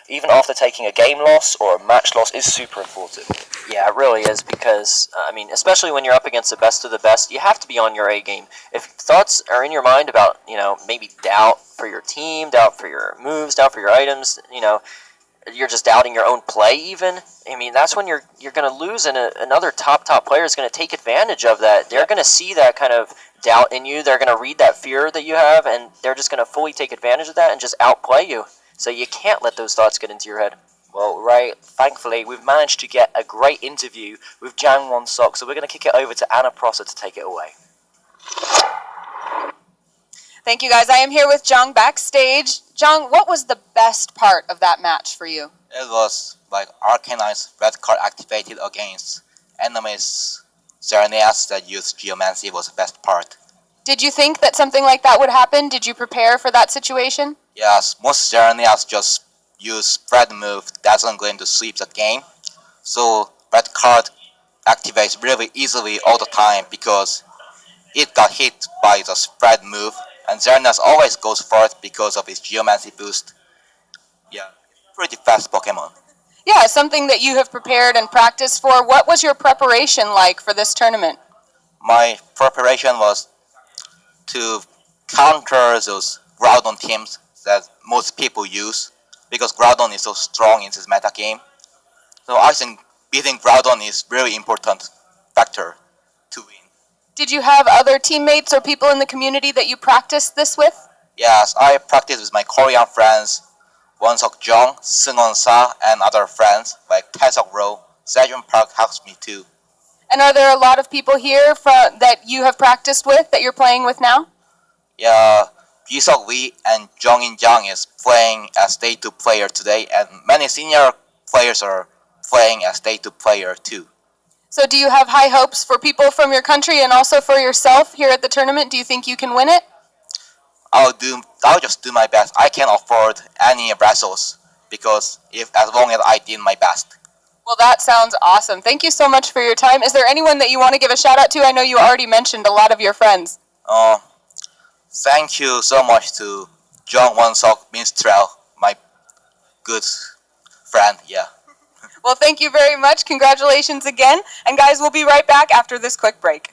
even after taking a game loss or a match loss, is super important. Yeah, it really is because, especially when you're up against the best of the best, you have to be on your A game. If thoughts are in your mind about, maybe doubt for your team, doubt for your moves, doubt for your items, you're just doubting your own play even, that's when you're going to lose, and another top player is going to take advantage of that. They're going to see that kind of doubt in you. They're going to read that fear that you have, and they're just going to fully take advantage of that and just outplay you. So you can't let those thoughts get into your head. Well, Ray, thankfully, we've managed to get a great interview with Jang Won-sok, so we're going to kick it over to Anna Prosser to take it away. Thank you, guys. I am here with Jung backstage. Jung, what was the best part of that match for you? It was like Arcanine's red card activated against enemies Xerneas that used Geomancy was the best part. Did you think that something like that would happen? Did you prepare for that situation? Yes, most Xerneas just use spread move that's not going to sweep the game. So red card activates really easily all the time because it got hit by the spread move, and Xerneas always goes first because of his Geomancy boost. Yeah, pretty fast Pokemon. Yeah, something that you have prepared and practiced for. What was your preparation like for this tournament? My preparation was to counter those Groudon teams that most people use because Groudon is so strong in this meta game. So I think beating Groudon is really important factor to win. Did you have other teammates or people in the community that you practiced this with? Yes, I practice with my Korean friends, Won-sok Jung, Seung-won Sa, and other friends like Taesok Ro. Sejun Park helps me too. And are there a lot of people here that you have practiced with that you're playing with now? Yeah, Ji-seok Lee and Jung In-jang is playing as Day 2 player today, and many senior players are playing as Day 2 player too. So do you have high hopes for people from your country and also for yourself here at the tournament? Do you think you can win it? I'll just do my best. I can't afford any wrestles because as long as I did my best. Well, that sounds awesome. Thank you so much for your time. Is there anyone that you want to give a shout out to? I know you already mentioned a lot of your friends. Thank you so much to John Won-sok Minstrel, my good friend. Yeah. Well, thank you very much. Congratulations again. And guys, we'll be right back after this quick break.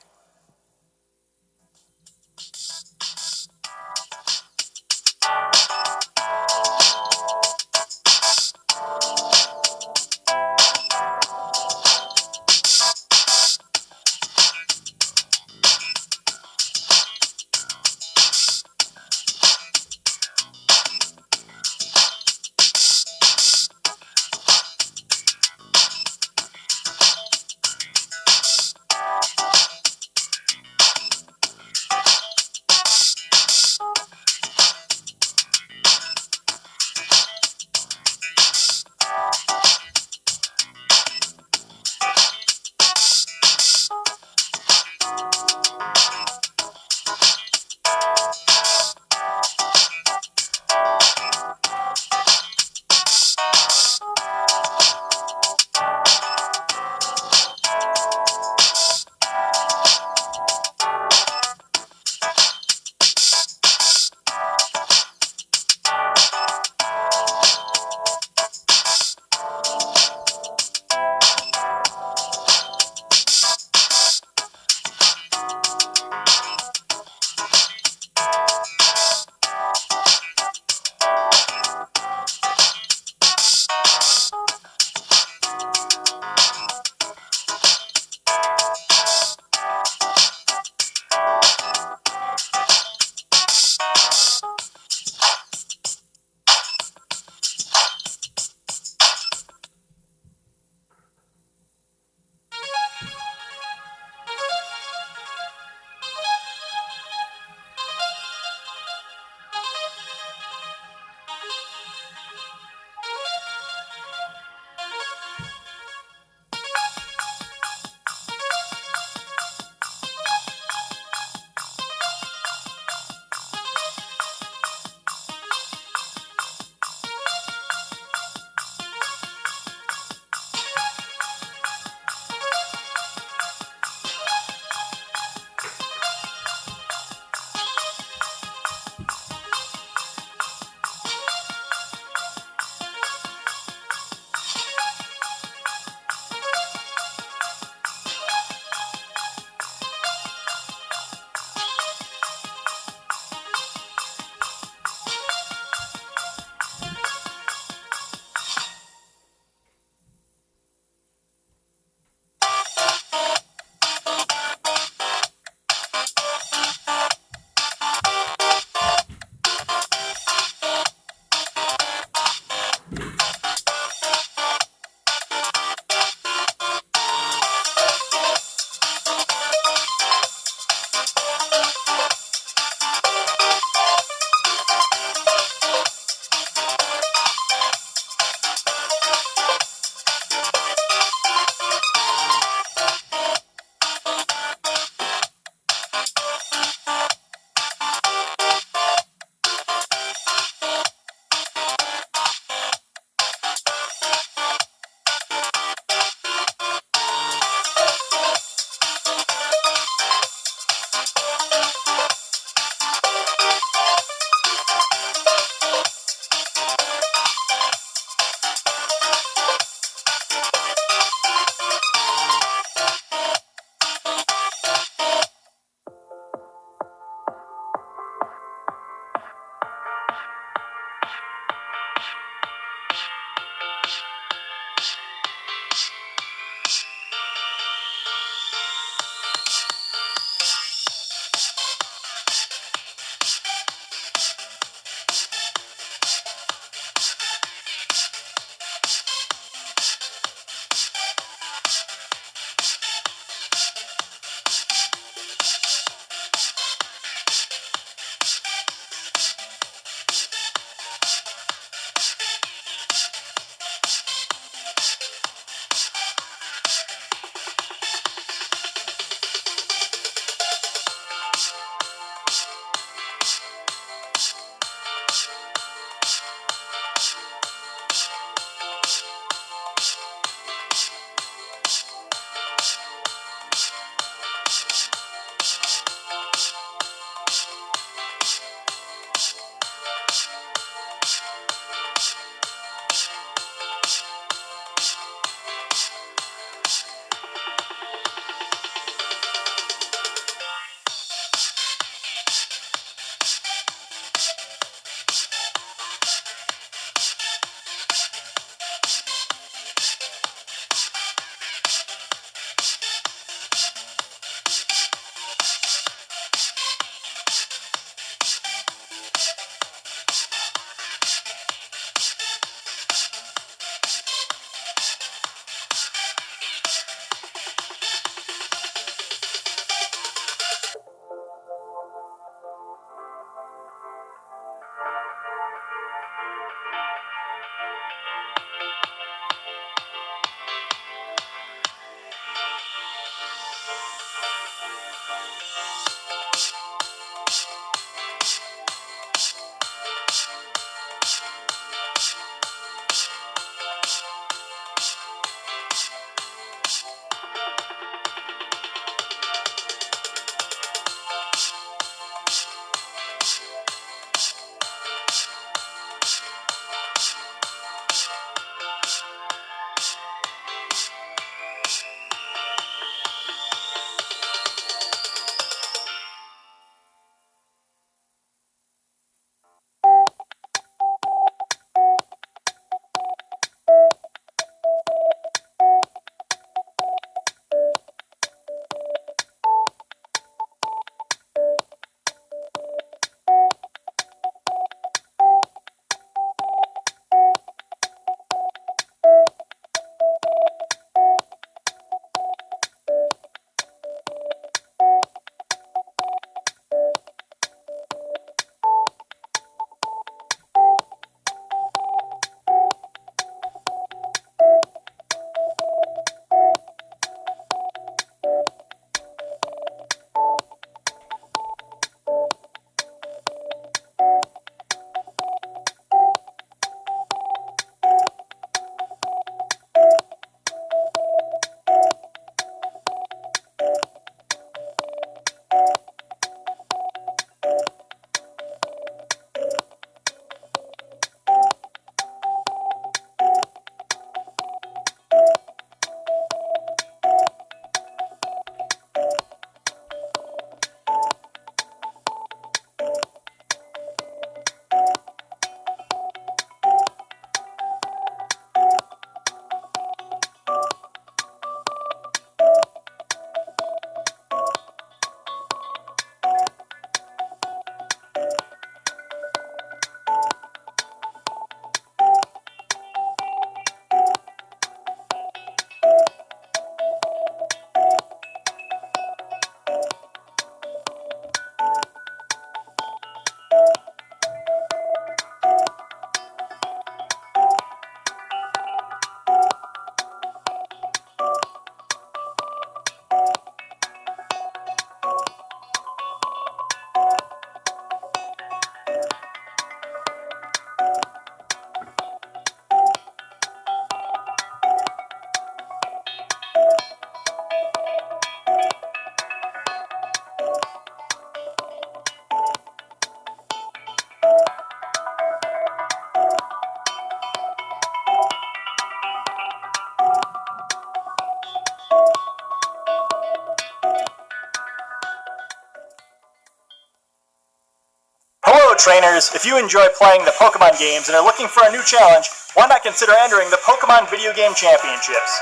trainers, if you enjoy playing the Pokemon games and are looking for a new challenge, why not consider entering the Pokemon Video Game Championships?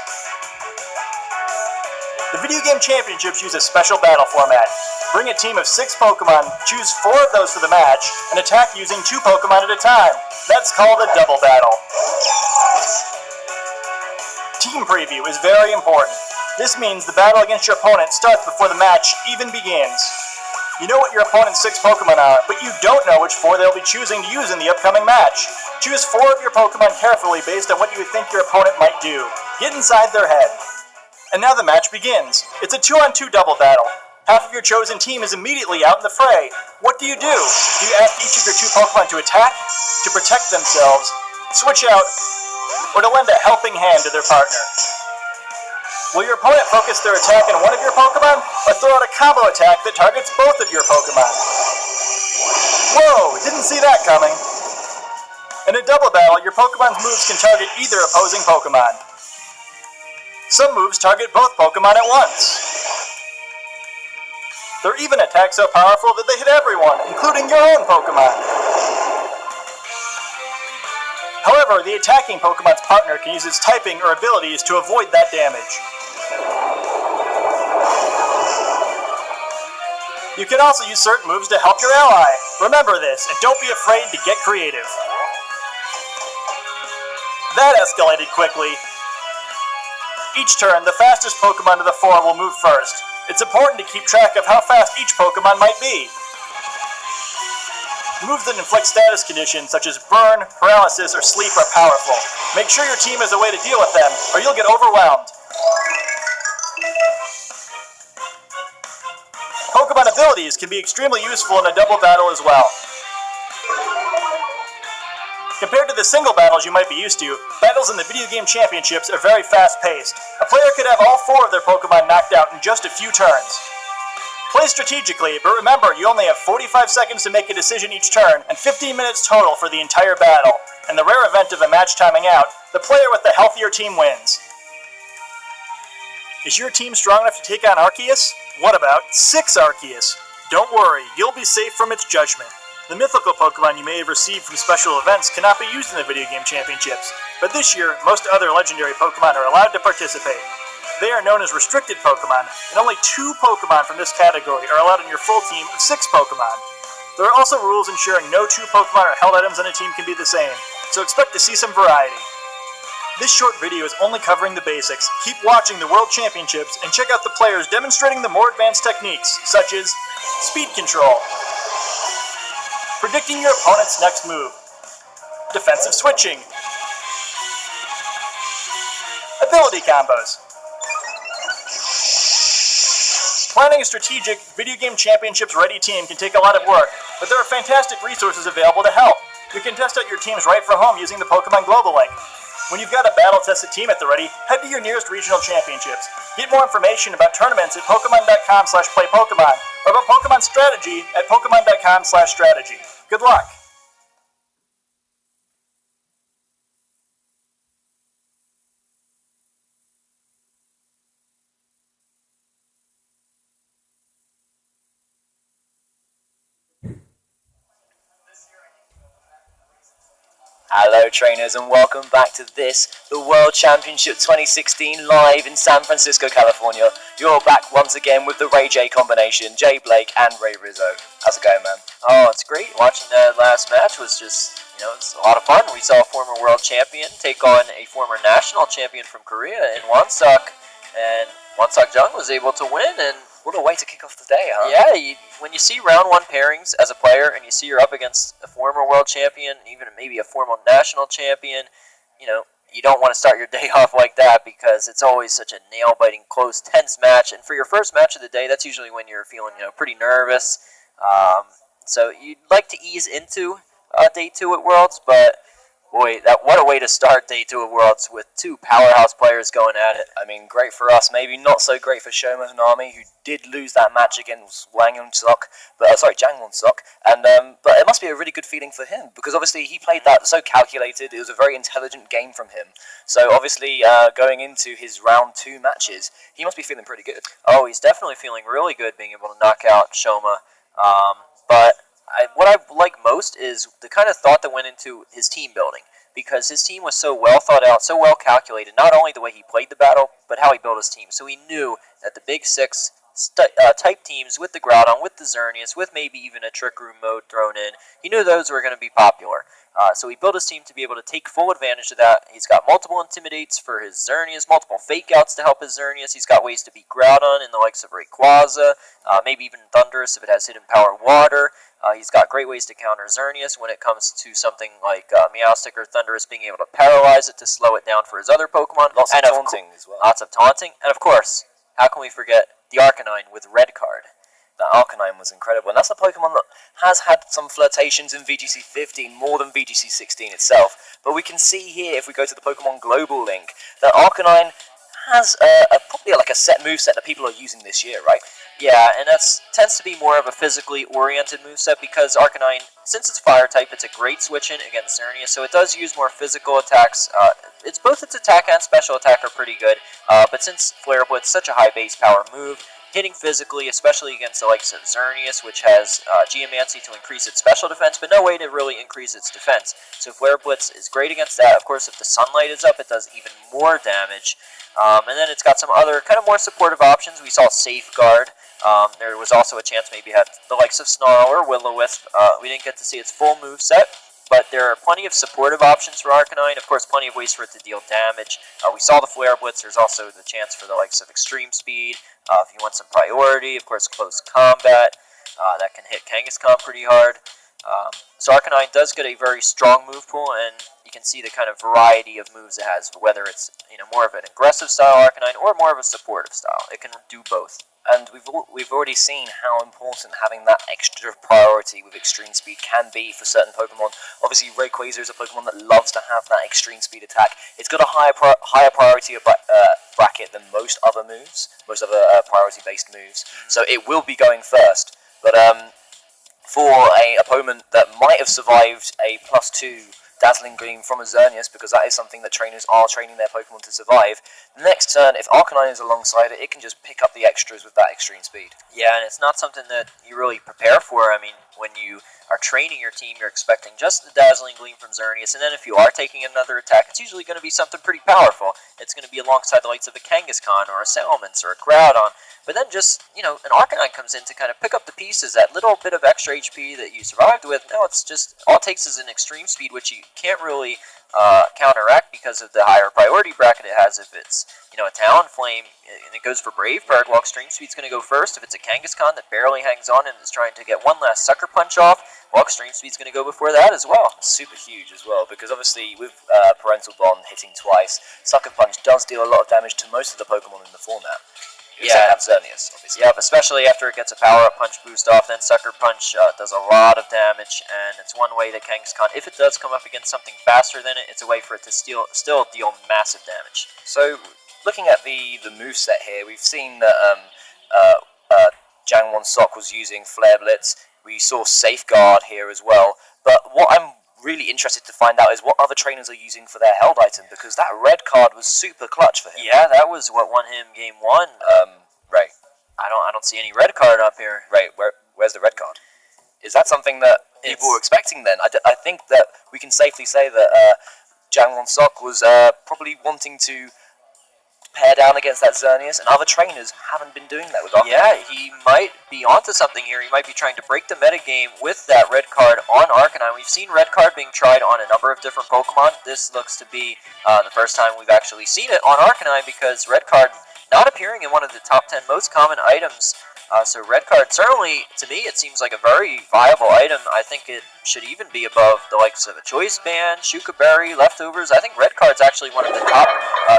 The Video Game Championships use a special battle format. Bring a team of 6 Pokemon, choose 4 of those for the match, and attack using 2 Pokemon at a time. That's called a double battle. Team preview is very important. This means the battle against your opponent starts before the match even begins. You know what your opponent's 6 Pokemon are, but you don't know which 4 they'll be choosing to use in the upcoming match. Choose 4 of your Pokemon carefully based on what you think your opponent might do. Get inside their head. And now the match begins. It's a 2-on-2 double battle. Half of your chosen team is immediately out in the fray. What do? Do you ask each of your 2 Pokemon to attack, to protect themselves, switch out, or to lend a helping hand to their partner? Will your opponent focus their attack on one of your Pokemon, or throw out a combo attack that targets both of your Pokemon? Whoa, didn't see that coming. In a double battle, your Pokemon's moves can target either opposing Pokemon. Some moves target both Pokemon at once. There are even attacks so powerful that they hit everyone, including your own Pokemon. However, the attacking Pokemon's partner can use its typing or abilities to avoid that damage. You can also use certain moves to help your ally. Remember this, and don't be afraid to get creative. That escalated quickly. Each turn, the fastest Pokemon to the fore will move first. It's important to keep track of how fast each Pokemon might be. Moves that inflict status conditions such as burn, paralysis, or sleep are powerful. Make sure your team has a way to deal with them, or you'll get overwhelmed. Pokemon abilities can be extremely useful in a double battle as well. Compared to the single battles you might be used to, battles in the Video Game Championships are very fast-paced. A player could have all 4 of their Pokemon knocked out in just a few turns. Play strategically, but remember you only have 45 seconds to make a decision each turn, and 15 minutes total for the entire battle. In the rare event of a match timing out, the player with the healthier team wins. Is your team strong enough to take on Arceus? What about 6 Arceus? Don't worry, you'll be safe from its judgment. The mythical Pokemon you may have received from special events cannot be used in the Video Game Championships, but this year, most other legendary Pokemon are allowed to participate. They are known as restricted Pokemon, and only 2 Pokemon from this category are allowed in your full team of 6 Pokemon. There are also rules ensuring no 2 Pokemon or held items on a team can be the same, so expect to see some variety. This short video is only covering the basics. Keep watching the World Championships and check out the players demonstrating the more advanced techniques, such as speed control, predicting your opponent's next move, defensive switching, ability combos. Planning a strategic Video Game Championships ready team can take a lot of work, but there are fantastic resources available to help. You can test out your teams right from home using the Pokemon Global Link. When you've got a battle-tested team at the ready, head to your nearest regional championships. Get more information about tournaments at Pokemon.com/playPokemon or about Pokemon strategy at Pokemon.com/strategy. Good luck! Hello trainers and welcome back to this, the World Championship 2016 live in San Francisco, California. You're back once again with the Ray J combination, Jay Blake and Ray Rizzo. How's it going, man? Oh, it's great. Watching that last match was just, it's a lot of fun. We saw a former world champion take on a former national champion from Korea in Wonseok, and Wonseok Jung was able to win, and What a way to kick off the day, huh? yeah, when you see round 1 pairings as a player and you see you're up against a former world champion, even maybe a former national champion, you don't want to start your day off like that because it's always such a nail-biting, close, tense match. And for your first match of the day, that's usually when you're feeling, pretty nervous. So you'd like to ease into day 2 at Worlds, but boy, what a way to start day 2 of Worlds with 2 powerhouse players going at it. I mean, great for us, maybe not so great for Shoma Hanami, who did lose that match against Jang Won-Sok, and but it must be a really good feeling for him, because obviously he played that so calculated. It was a very intelligent game from him, so obviously going into his round 2 matches, he must be feeling pretty good. Oh, he's definitely feeling really good being able to knock out Shoma, but what I like most is the kind of thought that went into his team building, because his team was so well thought out, so well calculated, not only the way he played the battle, but how he built his team. So he knew that the big six type teams with the Groudon, with the Xerneas, with maybe even a Trick Room mode thrown in, he knew those were going to be popular. So he built his team to be able to take full advantage of that. He's got multiple Intimidates for his Xerneas, multiple Fake Outs to help his Xerneas. He's got ways to beat Groudon in the likes of Rayquaza, maybe even Thundurus if it has Hidden Power Water. He's got great ways to counter Xerneas when it comes to something like Meowstic or Thundurus being able to paralyze it to slow it down for his other Pokemon. Lots of taunting as well. Lots of taunting. And of course, how can we forget the Arcanine with Red Card? That Arcanine was incredible, and that's a Pokemon that has had some flirtations in VGC 15 more than VGC 16 itself. But we can see here, if we go to the Pokemon Global link, that Arcanine has probably like a set moveset that people are using this year, right? Yeah, and that tends to be more of a physically oriented moveset, because Arcanine, since it's fire type, it's a great switch in against Xerneas, so it does use more physical attacks. It's both its attack and special attack are pretty good, but since Flare Blitz is such a high base power move, hitting physically, especially against the likes of Xerneas, which has Geomancy to increase its special defense, but no way to really increase its defense. So Flare Blitz is great against that. Of course, if the Sunlight is up, it does even more damage. And then it's got some other kind of more supportive options. We saw Safeguard. There was also a chance maybe it had the likes of Snarl or Will-O-Wisp. We didn't get to see its full moveset, but there are plenty of supportive options for Arcanine. Of course, plenty of ways for it to deal damage. We saw the Flare Blitz. There's also the chance for the likes of Extreme Speed. If you want some priority, of course, Close Combat. That can hit Kangaskhan pretty hard. So Arcanine does get a very strong move pool, and you can see the kind of variety of moves it has, whether it's more of an aggressive style Arcanine or more of a supportive style. It can do both. And we've already seen how important having that extra priority with Extreme Speed can be for certain Pokemon. Obviously, Rayquaza is a Pokemon that loves to have that Extreme Speed attack. It's got a higher priority bracket than most other moves, most other priority-based moves. So it will be going first. But for an opponent that might have survived a +2 Dazzling Gleam from a Xerneas, because that is something that trainers are training their Pokemon to survive, the next turn, if Arcanine is alongside it, it can just pick up the extras with that Extreme Speed. Yeah, and it's not something that you really prepare for. I mean, when you are training your team, you're expecting just the Dazzling Gleam from Xerneas, and then if you are taking another attack, it's usually going to be something pretty powerful. It's going to be alongside the likes of a Kangaskhan or a Salamence or a Groudon. But then just, an Arcanine comes in to kind of pick up the pieces, that little bit of extra HP that you survived with. No, it's just, all it takes is an Extreme Speed, which you can't really counteract because of the higher priority bracket it has. If it's, a Talonflame, and it goes for Brave Bird, well, Extreme Speed's going to go first. If it's a Kangaskhan that barely hangs on and is trying to get one last Sucker Punch off, well, Extreme Speed's going to go before that as well. Super huge as well, because obviously with Parental Bond hitting twice, Sucker Punch does deal a lot of damage to most of the Pokemon in the format. Yeah, Xerneas, obviously. Yep, especially after it gets a power-up punch boost off, then Sucker Punch does a lot of damage, and it's one way that Kangaskhan, if it does come up against something faster than it, it's a way for it to still deal massive damage. So, looking at the moveset here, we've seen that Jangwon Sok was using Flare Blitz. We saw Safeguard here as well, but what I'm really interested to find out is what other trainers are using for their held item, because that red card was super clutch for him. Yeah, that was what won him game 1. Right. I don't see any red card up here. Right. Where's the red card? Is that something that people were expecting then? I think that we can safely say that Jangwon Sok was probably wanting to pair down against that Xerneas, and other trainers haven't been doing that with Arcanine. Yeah, he might be onto something here. He might be trying to break the metagame with that red card on Arcanine. We've seen red card being tried on a number of different Pokemon. This looks to be the first time we've actually seen it on Arcanine, because red card not appearing in one of the top 10 most common items. So red card, certainly, to me, it seems like a very viable item. I think it should even be above the likes of a Choice Band, Shuka Berry, Leftovers. I think red card's actually one of the top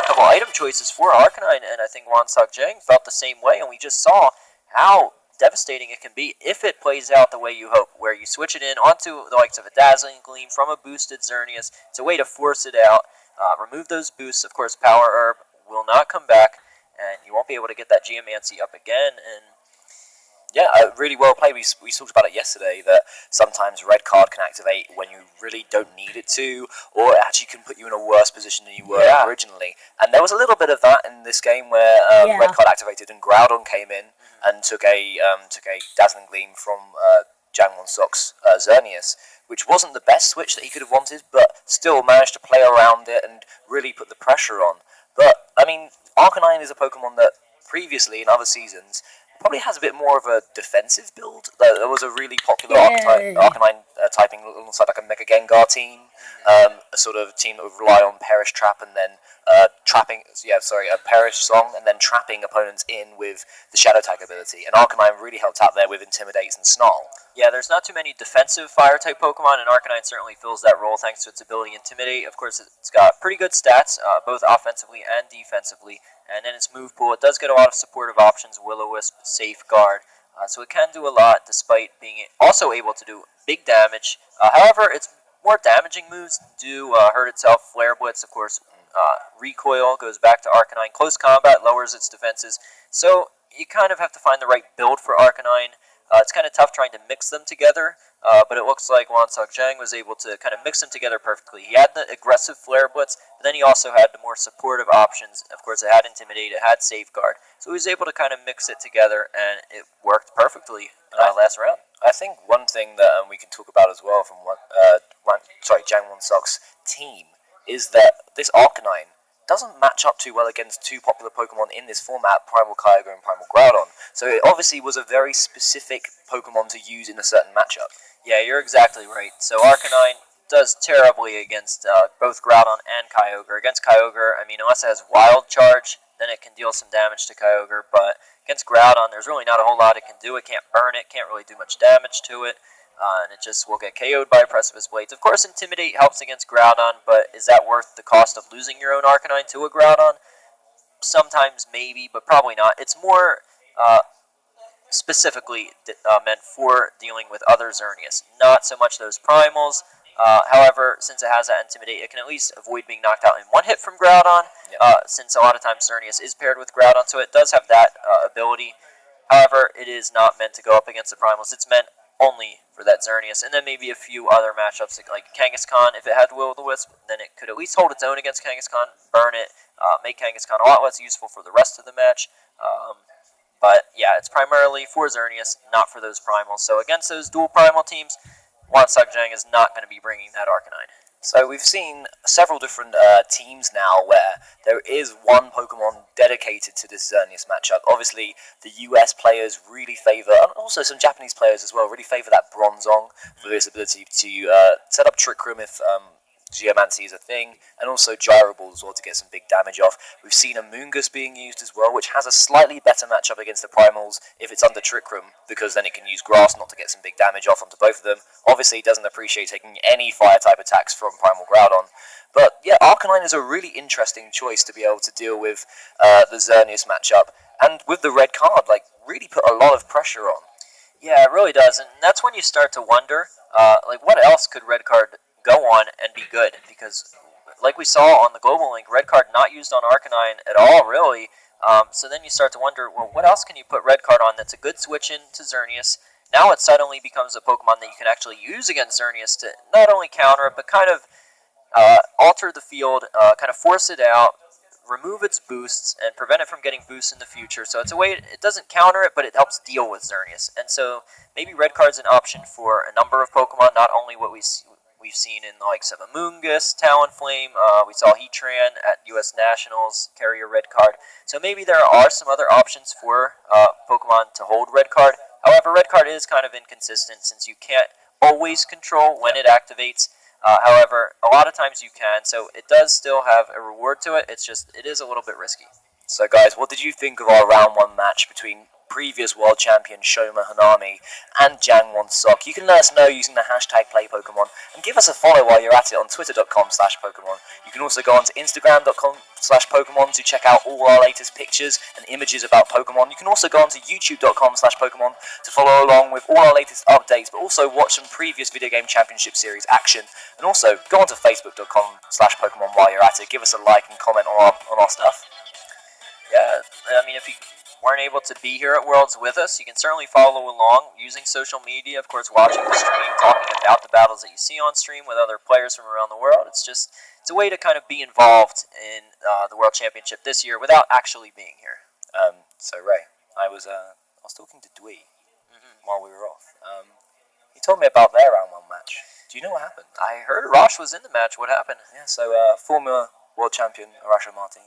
couple item choices for Arcanine, and I think Wansok Jang felt the same way, and we just saw how devastating it can be if it plays out the way you hope, where you switch it in onto the likes of a Dazzling Gleam from a boosted Xerneas. It's a way to force it out, remove those boosts. Of course, Power Herb will not come back, and you won't be able to get that Geomancy up again, and yeah, really well played. We talked about it yesterday, that sometimes red card can activate when you really don't need it to, or it actually can put you in a worse position than you were originally. And there was a little bit of that in this game where red card activated and Groudon came in and took a Dazzling Gleam from Jangwon Sok's Xerneas, which wasn't the best switch that he could have wanted, but still managed to play around it and really put the pressure on. But, I mean, Arcanine is a Pokemon that previously in other seasons probably has a bit more of a defensive build. There was a really popular Arcanine typing alongside like a Mega Gengar team, a sort of team that would rely on Perish Trap and then a Perish Song and then trapping opponents in with the Shadow Tag ability. And Arcanine really helped out there with Intimidates and Snarl. Yeah, there's not too many defensive Fire-type Pokemon, and Arcanine certainly fills that role thanks to its ability Intimidate. Of course, it's got pretty good stats, both offensively and defensively, and in its move pool, it does get a lot of supportive options, Will-O-Wisp, Safeguard, so it can do a lot despite being also able to do big damage. However, its more damaging moves do hurt itself. Flare Blitz, of course, Recoil goes back to Arcanine. Close Combat lowers its defenses, so you kind of have to find the right build for Arcanine. It's kind of tough trying to mix them together, but it looks like Wansok Jang was able to kind of mix them together perfectly. He had the aggressive Flare Blitz, but then he also had the more supportive options. Of course, it had Intimidate, it had Safeguard, so he was able to kind of mix it together, and it worked perfectly in that last round. I think one thing that we can talk about as well from Jangwon Sok's team is that this Arcanine doesn't match up too well against two popular Pokemon in this format, Primal Kyogre and Primal Groudon. So it obviously was a very specific Pokemon to use in a certain matchup. Yeah, you're exactly right. So Arcanine does terribly against both Groudon and Kyogre. Against Kyogre, I mean, unless it has Wild Charge, then it can deal some damage to Kyogre, but against Groudon, there's really not a whole lot it can do. It can't burn it, can't really do much damage to it. And it just will get KO'd by Precipice Blades. Of course, Intimidate helps against Groudon, but is that worth the cost of losing your own Arcanine to a Groudon? Sometimes, maybe, but probably not. It's more specifically meant for dealing with other Xerneas, not so much those Primals. However, since it has that Intimidate, it can at least avoid being knocked out in one hit from Groudon, since a lot of times Xerneas is paired with Groudon, so it does have that ability. However, it is not meant to go up against the Primals. It's meant only for that Xerneas, and then maybe a few other matchups like Kangaskhan. If it had Will-O-Wisp, then it could at least hold its own against Kangaskhan, burn it, make Kangaskhan a lot less useful for the rest of the match. But yeah, it's primarily for Xerneas, not for those Primals. So against those dual Primal teams, Wansok Jang is not going to be bringing that Arcanine. So we've seen several different teams now where there is one Pokemon dedicated to this Xerneas matchup. Obviously, the US players really favour, and also some Japanese players as well, really favour that Bronzong for this ability to set up Trick Room if Geomancy is a thing, and also Gyro Ball as well to get some big damage off. We've seen a Moongus being used as well, which has a slightly better matchup against the Primals if it's under Trick Room, because then it can use Grass not to get some big damage off onto both of them. Obviously, it doesn't appreciate taking any Fire-type attacks from Primal Groudon. But yeah, Arcanine is a really interesting choice to be able to deal with the Xerneas matchup, and with the red card, like, really put a lot of pressure on. Yeah, it really does, and that's when you start to wonder, what else could red card go on and be good, because like we saw on the Global Link, red card not used on Arcanine at all, really. So then you start to wonder, well, what else can you put red card on that's a good switch in to Xerneas? Now it suddenly becomes a Pokemon that you can actually use against Xerneas to not only counter it, but kind of alter the field, kind of force it out, remove its boosts, and prevent it from getting boosts in the future. So it's a way, it doesn't counter it, but it helps deal with Xerneas. And so maybe red card's an option for a number of Pokemon, not only what we've seen in the likes of Amoonguss, Talonflame, we saw Heatran at US Nationals carry a red card. So maybe there are some other options for Pokemon to hold red card. However, red card is kind of inconsistent since you can't always control when it activates. However, a lot of times you can, so it does still have a reward to it. It's just, it is a little bit risky. So guys, what did you think of our round one match between previous world champion Shoma Hanami and Jangwon Sok? You can let us know using the hashtag PlayPokemon, and give us a follow while you're at it on twitter.com/Pokemon. You can also go on to instagram.com/Pokemon to check out all our latest pictures and images about Pokemon. You can also go on to youtube.com/Pokemon to follow along with all our latest updates, but also watch some previous Video Game Championship Series action. And also go on to facebook.com/Pokemon while you're at it. Give us a like and comment on our stuff. Yeah, I mean, if you weren't able to be here at Worlds with us, you can certainly follow along using social media, of course, watching the stream, talking about the battles that you see on stream with other players from around the world. It's a way to kind of be involved in the World Championship this year without actually being here. So Ray, I was talking to Dwee while we were off. You told me about their round 1 match. Do you know what happened? I heard Arash was in the match. What happened? Yeah, so former world champion Arash Marti,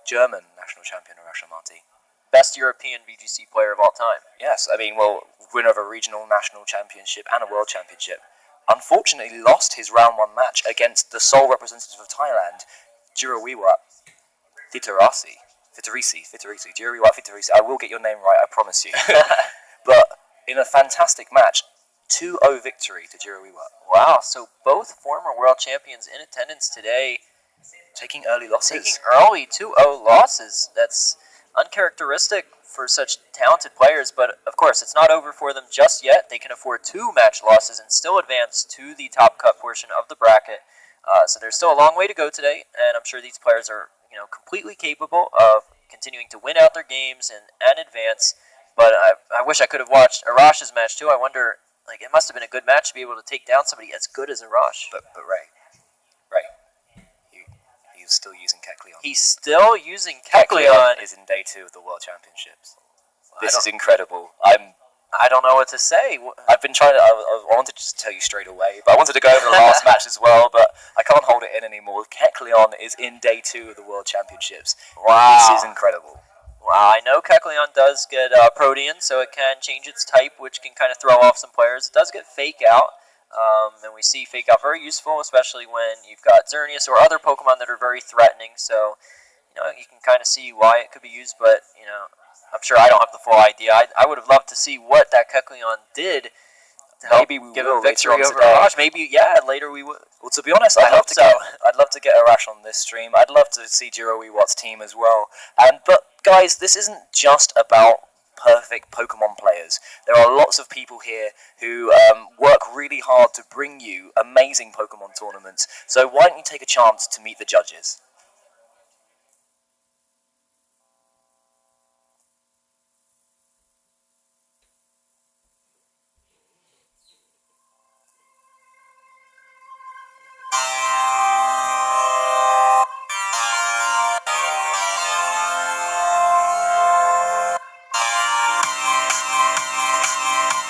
German national champion Arash Marti. Best European VGC player of all time. Yes, I mean, well, winner of a regional national championship and a world championship. Unfortunately, lost his round 1 match against the sole representative of Thailand, Jirawiwat Fitarisi. Jirawiwat Fitarisi. I will get your name right, I promise you. But in a fantastic match, 2-0 victory to Jirawiwat. Wow, so both former world champions in attendance today. Taking early losses. Taking early 2-0 losses. That's uncharacteristic for such talented players, but of course it's not over for them just yet. They can afford 2 match losses and still advance to the top cut portion of the bracket. So there's still a long way to go today, and I'm sure these players are completely capable of continuing to win out their games and advance. But I wish I could have watched Arash's match too. I wonder, it must have been a good match to be able to take down somebody as good as Arash. But Ray, he's still using Kekleon. He's still using Kekleon. Is in day 2 of the World Championships. This is incredible. I don't know what to say. I've been trying to. I wanted to just tell you straight away, but I wanted to go over the last match as well. But I can't hold it in anymore. Kekleon is in day 2 of the World Championships. Wow, this is incredible. Wow, I know Kekleon does get Protean, so it can change its type, which can kind of throw off some players. It does get Fake Out, and we see Fake Out very useful, especially when you've got Xerneas or other Pokemon that are very threatening. So, you can kind of see why it could be used, but, I'm sure I don't have the full idea. I would have loved to see what that Kekleon did to help Maybe we give will a victory later on over today. Arash. Maybe, later we would. Well, to be honest, I'd love to get Arash on this stream. I'd love to see Jirawiwat's team as well. But guys, this isn't just about perfect Pokemon players. There are lots of people here who work really hard to bring you amazing Pokemon tournaments. So why don't you take a chance to meet the judges?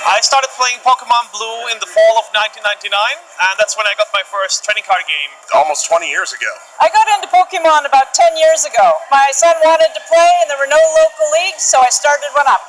I started playing Pokemon Blue in the fall of 1999, and that's when I got my first trading card game. Almost 20 years ago. I got into Pokemon about 10 years ago. My son wanted to play and there were no local leagues, so I started one up.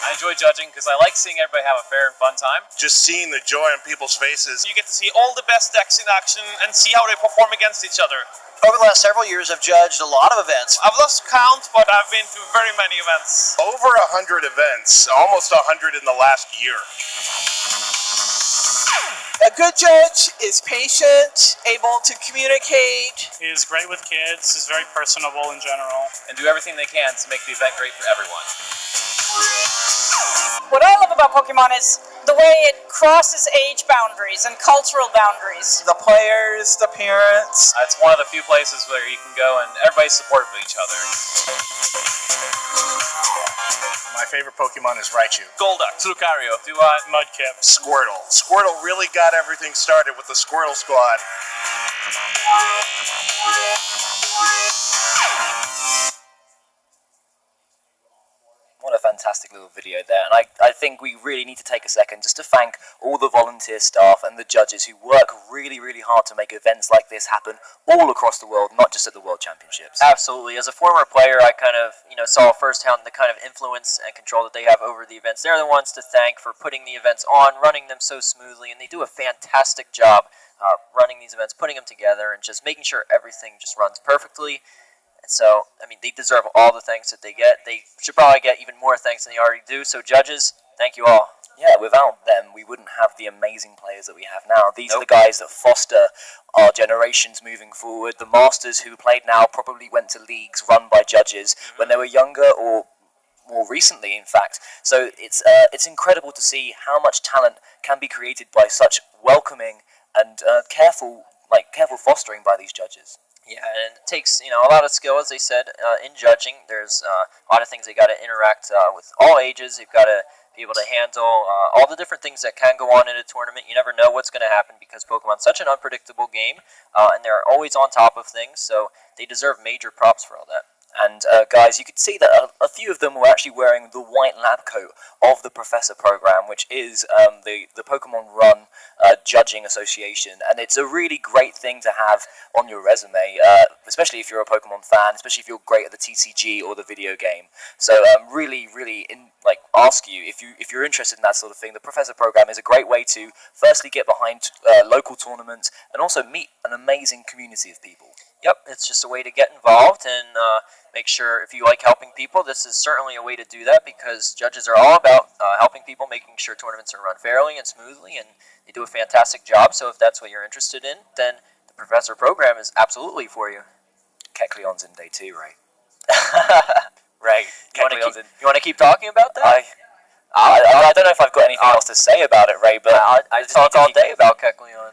I enjoy judging because I like seeing everybody have a fair and fun time. Just seeing the joy on people's faces. You get to see all the best decks in action and see how they perform against each other. Over the last several years, I've judged a lot of events. I've lost count, but I've been to very many events. Over 100 events, almost 100 in the last year. A good judge is patient, able to communicate. He is great with kids, is very personable in general. And do everything they can to make the event great for everyone. What I love about Pokemon is the way it crosses age boundaries and cultural boundaries. The players, the parents. It's one of the few places where you can go and everybody's supportive of each other. My favorite Pokemon is Raichu. Golduck, Lucario, Mudkip, Squirtle. Squirtle really got everything started with the Squirtle Squad. What a fantastic little video there, and I think we really need to take a second just to thank all the volunteer staff and the judges who work really, really hard to make events like this happen all across the world, not just at the World Championships. Absolutely. As a former player, I kind of saw firsthand the kind of influence and control that they have over the events. They're the ones to thank for putting the events on, running them so smoothly, and they do a fantastic job running these events, putting them together, and just making sure everything just runs perfectly. And so, they deserve all the thanks that they get. They should probably get even more thanks than they already do. So, judges, thank you all. Yeah, without them, we wouldn't have the amazing players that we have now. These are the guys that foster our generations moving forward. The masters who played now probably went to leagues run by judges when they were younger or more recently, in fact. So it's incredible to see how much talent can be created by such welcoming and careful fostering by these judges. Yeah, and it takes a lot of skill, as they said, in judging. There's a lot of things they got to interact with all ages. They've got to be able to handle all the different things that can go on in a tournament. You never know what's going to happen because Pokemon's such an unpredictable game, and they're always on top of things. So they deserve major props for all that. And guys, you could see that a few of them were actually wearing the white lab coat of the Professor program, which is the Pokemon Run Judging Association, and it's a really great thing to have on your resume, especially if you're a Pokemon fan, especially if you're great at the TCG or the video game. So really ask you if you're interested in that sort of thing. The Professor program is a great way to firstly get behind local tournaments and also meet an amazing community of people. Yep, it's just a way to get involved and make sure if you like helping people, this is certainly a way to do that because judges are all about helping people, making sure tournaments are run fairly and smoothly, and they do a fantastic job. So if that's what you're interested in, then the Professor program is absolutely for you. Kecleon's in day 2, Ray. Right. You want to keep talking about that? I don't know if I've got anything else to say about it, Ray, but I talk all day about Kecleon.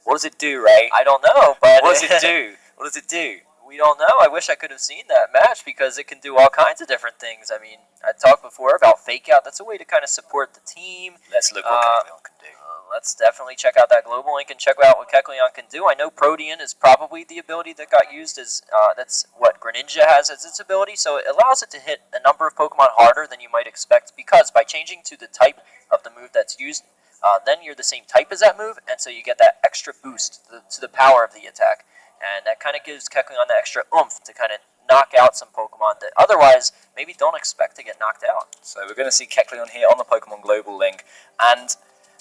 What does it do, Ray? I don't know, but what does it do? What does it do? We don't know. I wish I could have seen that match because it can do all kinds of different things. I mean, I talked before about Fake Out. That's a way to kind of support the team. Let's look what Kecleon can do. Let's definitely check out that global link and check out what Kecleon can do. I know Protean is probably the ability that got used as that's what Greninja has as its ability, so it allows it to hit a number of Pokemon harder than you might expect because by changing to the type of the move that's used, then you're the same type as that move, and so you get that extra boost to the power of the attack. And that kind of gives Kecleon the extra oomph to kind of knock out some Pokemon that otherwise maybe don't expect to get knocked out. So we're going to see Kecleon here on the Pokemon Global link, and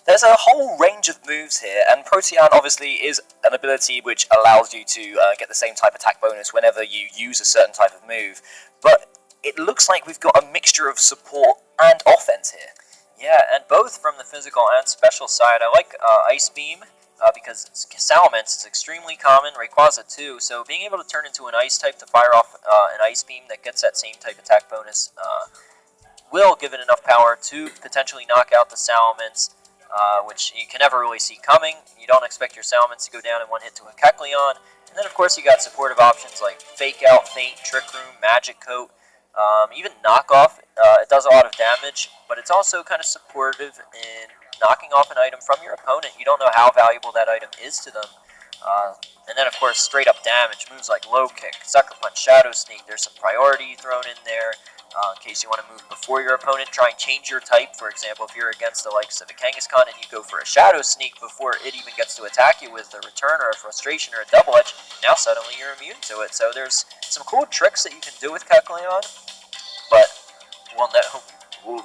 there's a whole range of moves here, and Protean obviously is an ability which allows you to get the same type attack bonus whenever you use a certain type of move, but it looks like we've got a mixture of support and offense here. Yeah, and both from the physical and special side. I like Ice Beam because Salamence is extremely common, Rayquaza too, so being able to turn into an Ice type to fire off an Ice Beam that gets that same type attack bonus will give it enough power to potentially knock out the Salamence, which you can never really see coming. You don't expect your Salamence to go down in one hit to a Kecleon. And then, of course, you got supportive options like Fake Out, Feint, Trick Room, Magic Coat, even Knockoff. It does a lot of damage, but it's also kind of supportive in knocking off an item from your opponent. You don't know how valuable that item is to them. And then, of course, straight-up damage. Moves like Low Kick, Sucker Punch, Shadow Sneak. There's some priority thrown in there. In case you want to move before your opponent, try and change your type. For example, if you're against the likes of a Kangaskhan and you go for a Shadow Sneak before it even gets to attack you with a Return or a Frustration or a Double Edge, now suddenly you're immune to it. So there's some cool tricks that you can do with Kecleon, but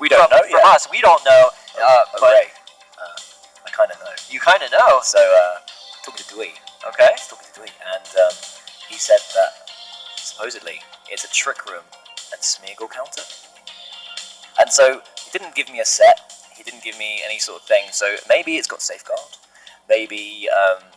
we don't know yet. From us, we don't know. But Ray, I kind of know. You kind of know. So, talking to Dwee. Okay. Talking to Dwee, and he said that supposedly it's a Trick Room and Smeargle counter. And so he didn't give me a set, he didn't give me any sort of thing, so maybe it's got Safeguard, maybe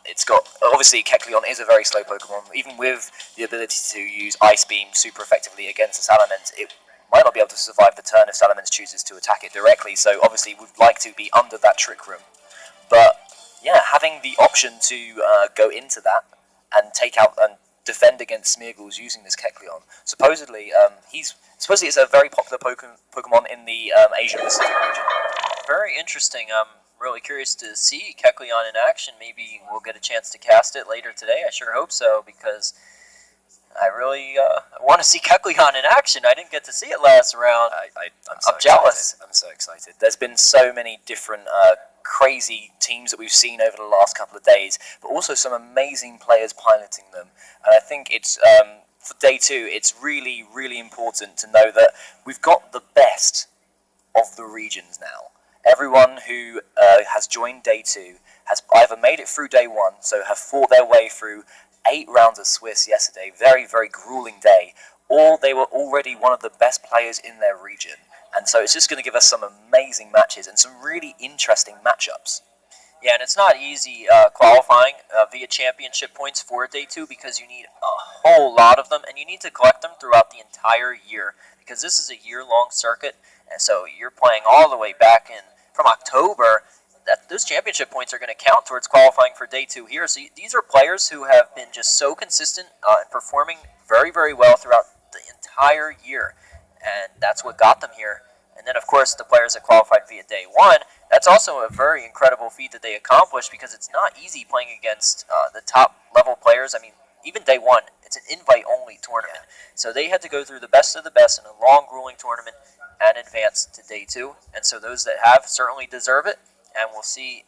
it's got, obviously Kecleon is a very slow Pokemon, even with the ability to use Ice Beam super effectively against a Salamence, it might not be able to survive the turn if Salamence chooses to attack it directly, so obviously we'd like to be under that Trick Room. But yeah, having the option to go into that and take out and defend against Smeargles using this Kecleon. Supposedly, it's a very popular Pokemon in the Asia Pacific region. Very interesting. I'm really curious to see Kecleon in action. Maybe we'll get a chance to cast it later today. I sure hope so, because I really want to see Kecleon in action. I didn't get to see it last round. I'm jealous. I'm so excited. There's been so many different crazy teams that we've seen over the last couple of days, but also some amazing players piloting them. And I think it's for day 2, it's really, really important to know that we've got the best of the regions now. Everyone who has joined day 2 has either made it through day 1, so have fought their way through 8 rounds of Swiss yesterday, very, very grueling day, or they were already one of the best players in their region. And so it's just going to give us some amazing matches and some really interesting matchups. Yeah, and it's not easy qualifying via championship points for day 2 because you need a whole lot of them, and you need to collect them throughout the entire year because this is a year-long circuit, and so you're playing all the way back in from October. Those championship points are going to count towards qualifying for day 2 here. So these are players who have been just so consistent and performing very, very well throughout the entire year, and that's what got them here. And then, of course, the players that qualified via day 1, that's also a very incredible feat that they accomplished because it's not easy playing against the top-level players. I mean, even day 1, It's an invite-only tournament. So they had to go through the best of the best in a long, grueling tournament and advance to day 2. And so those that have certainly deserve it. And we'll see,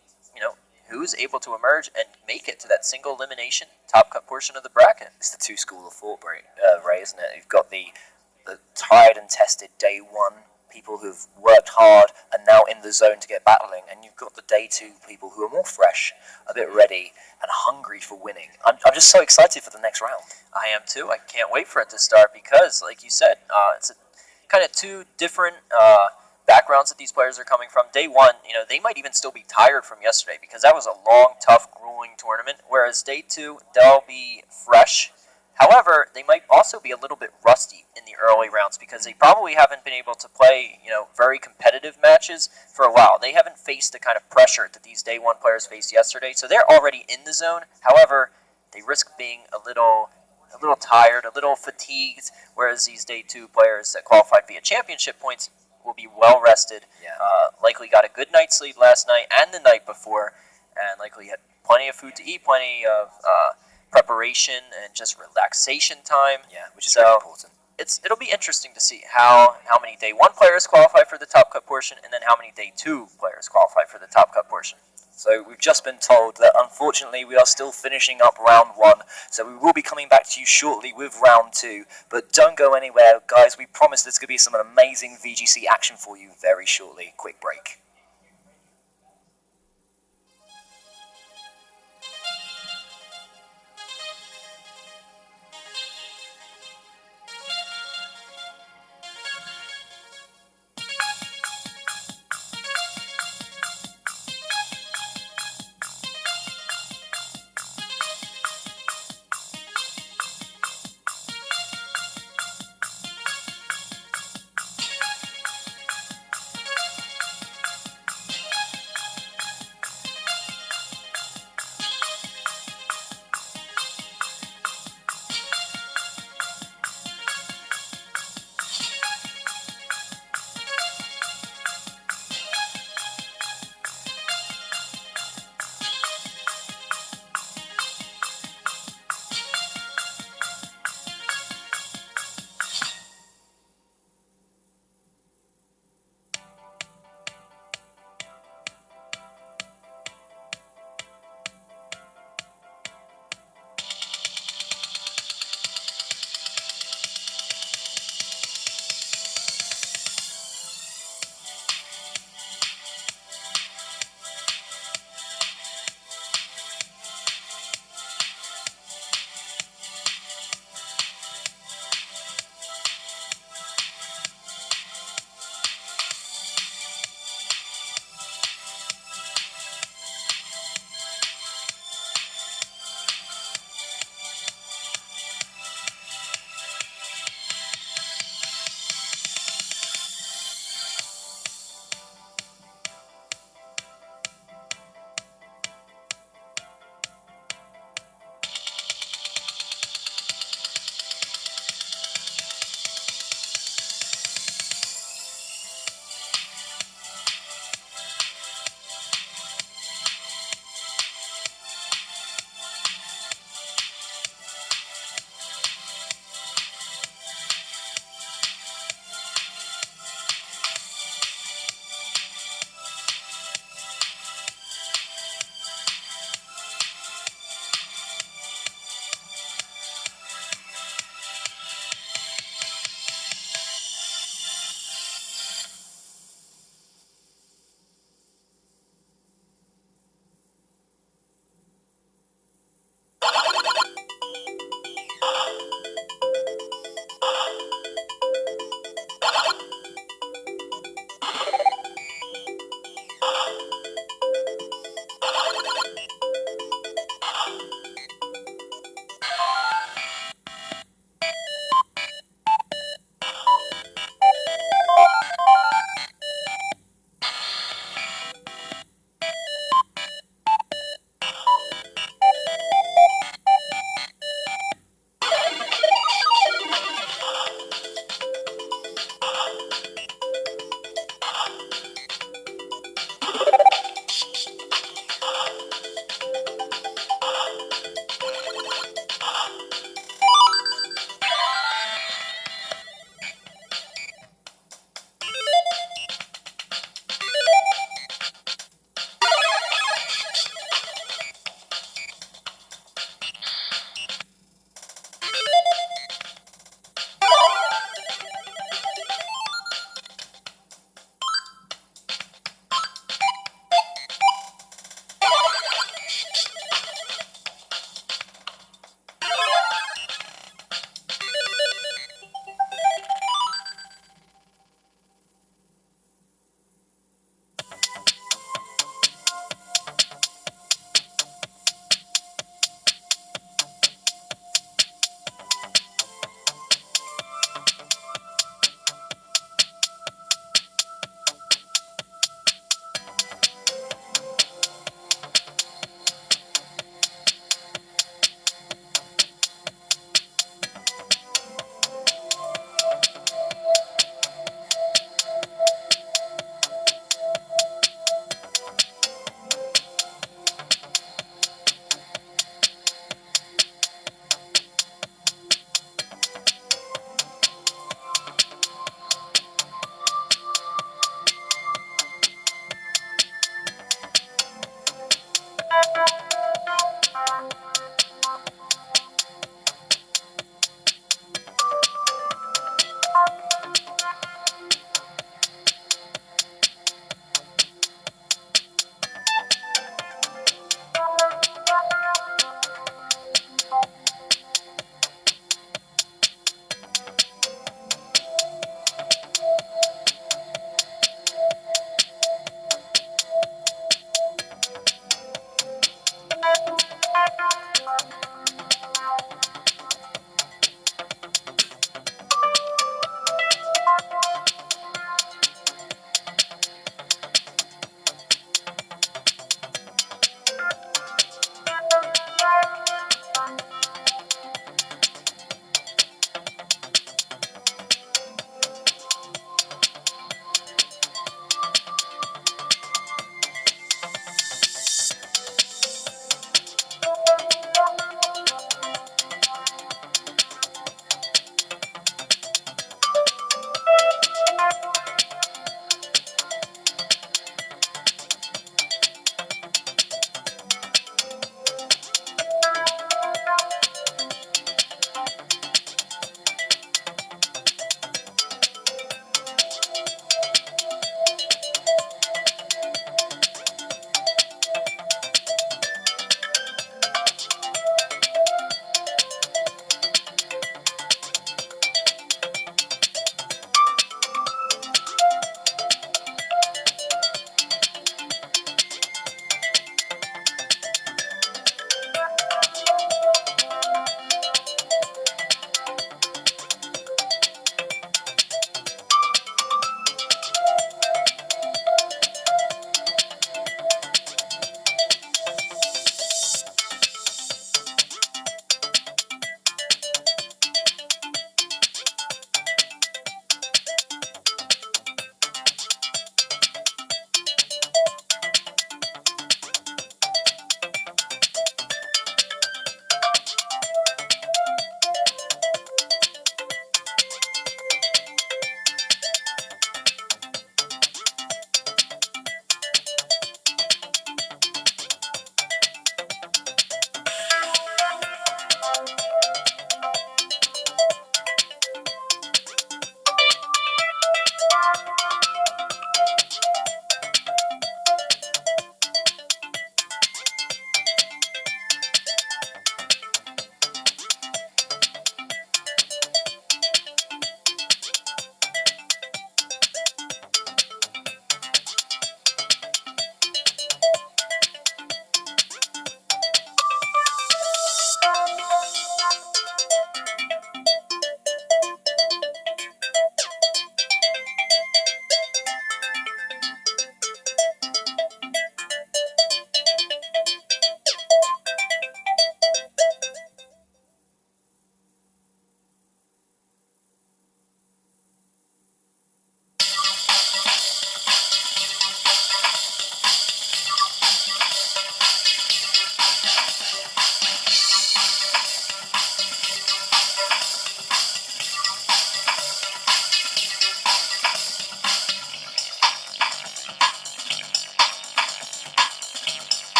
who's able to emerge and make it to that single elimination top cut portion of the bracket. It's the two school of thought, Ray, isn't it? You've got the tried and tested day 1 people who've worked hard and now in the zone to get battling, and you've got the day 2 people who are more fresh, a bit ready, and hungry for winning. I'm just so excited for the next round. I am too. I can't wait for it to start because, like you said, it's kind of 2 different backgrounds that these players are coming from. Day 1, they might even still be tired from yesterday because that was a long, tough, grueling tournament, whereas day 2, they'll be fresh. However, they might also be a little bit rusty in the early rounds because they probably haven't been able to play, very competitive matches for a while. They haven't faced the kind of pressure that these day 1 players faced yesterday, so they're already in the zone. However, they risk being a little tired, a little fatigued, whereas these day 2 players that qualified via championship points will be well rested. Likely got a good night's sleep last night and the night before, and likely had plenty of food to eat, plenty of preparation and just relaxation time. Which is really important. It'll be interesting to see how many day 1 players qualify for the top cut portion and then how many day 2 players qualify for the top cut portion. So we've just been told that unfortunately we are still finishing up round 1, so we will be coming back to you shortly with round 2, but don't go anywhere, guys. We promise there's going to be some amazing VGC action for you very shortly. Quick break.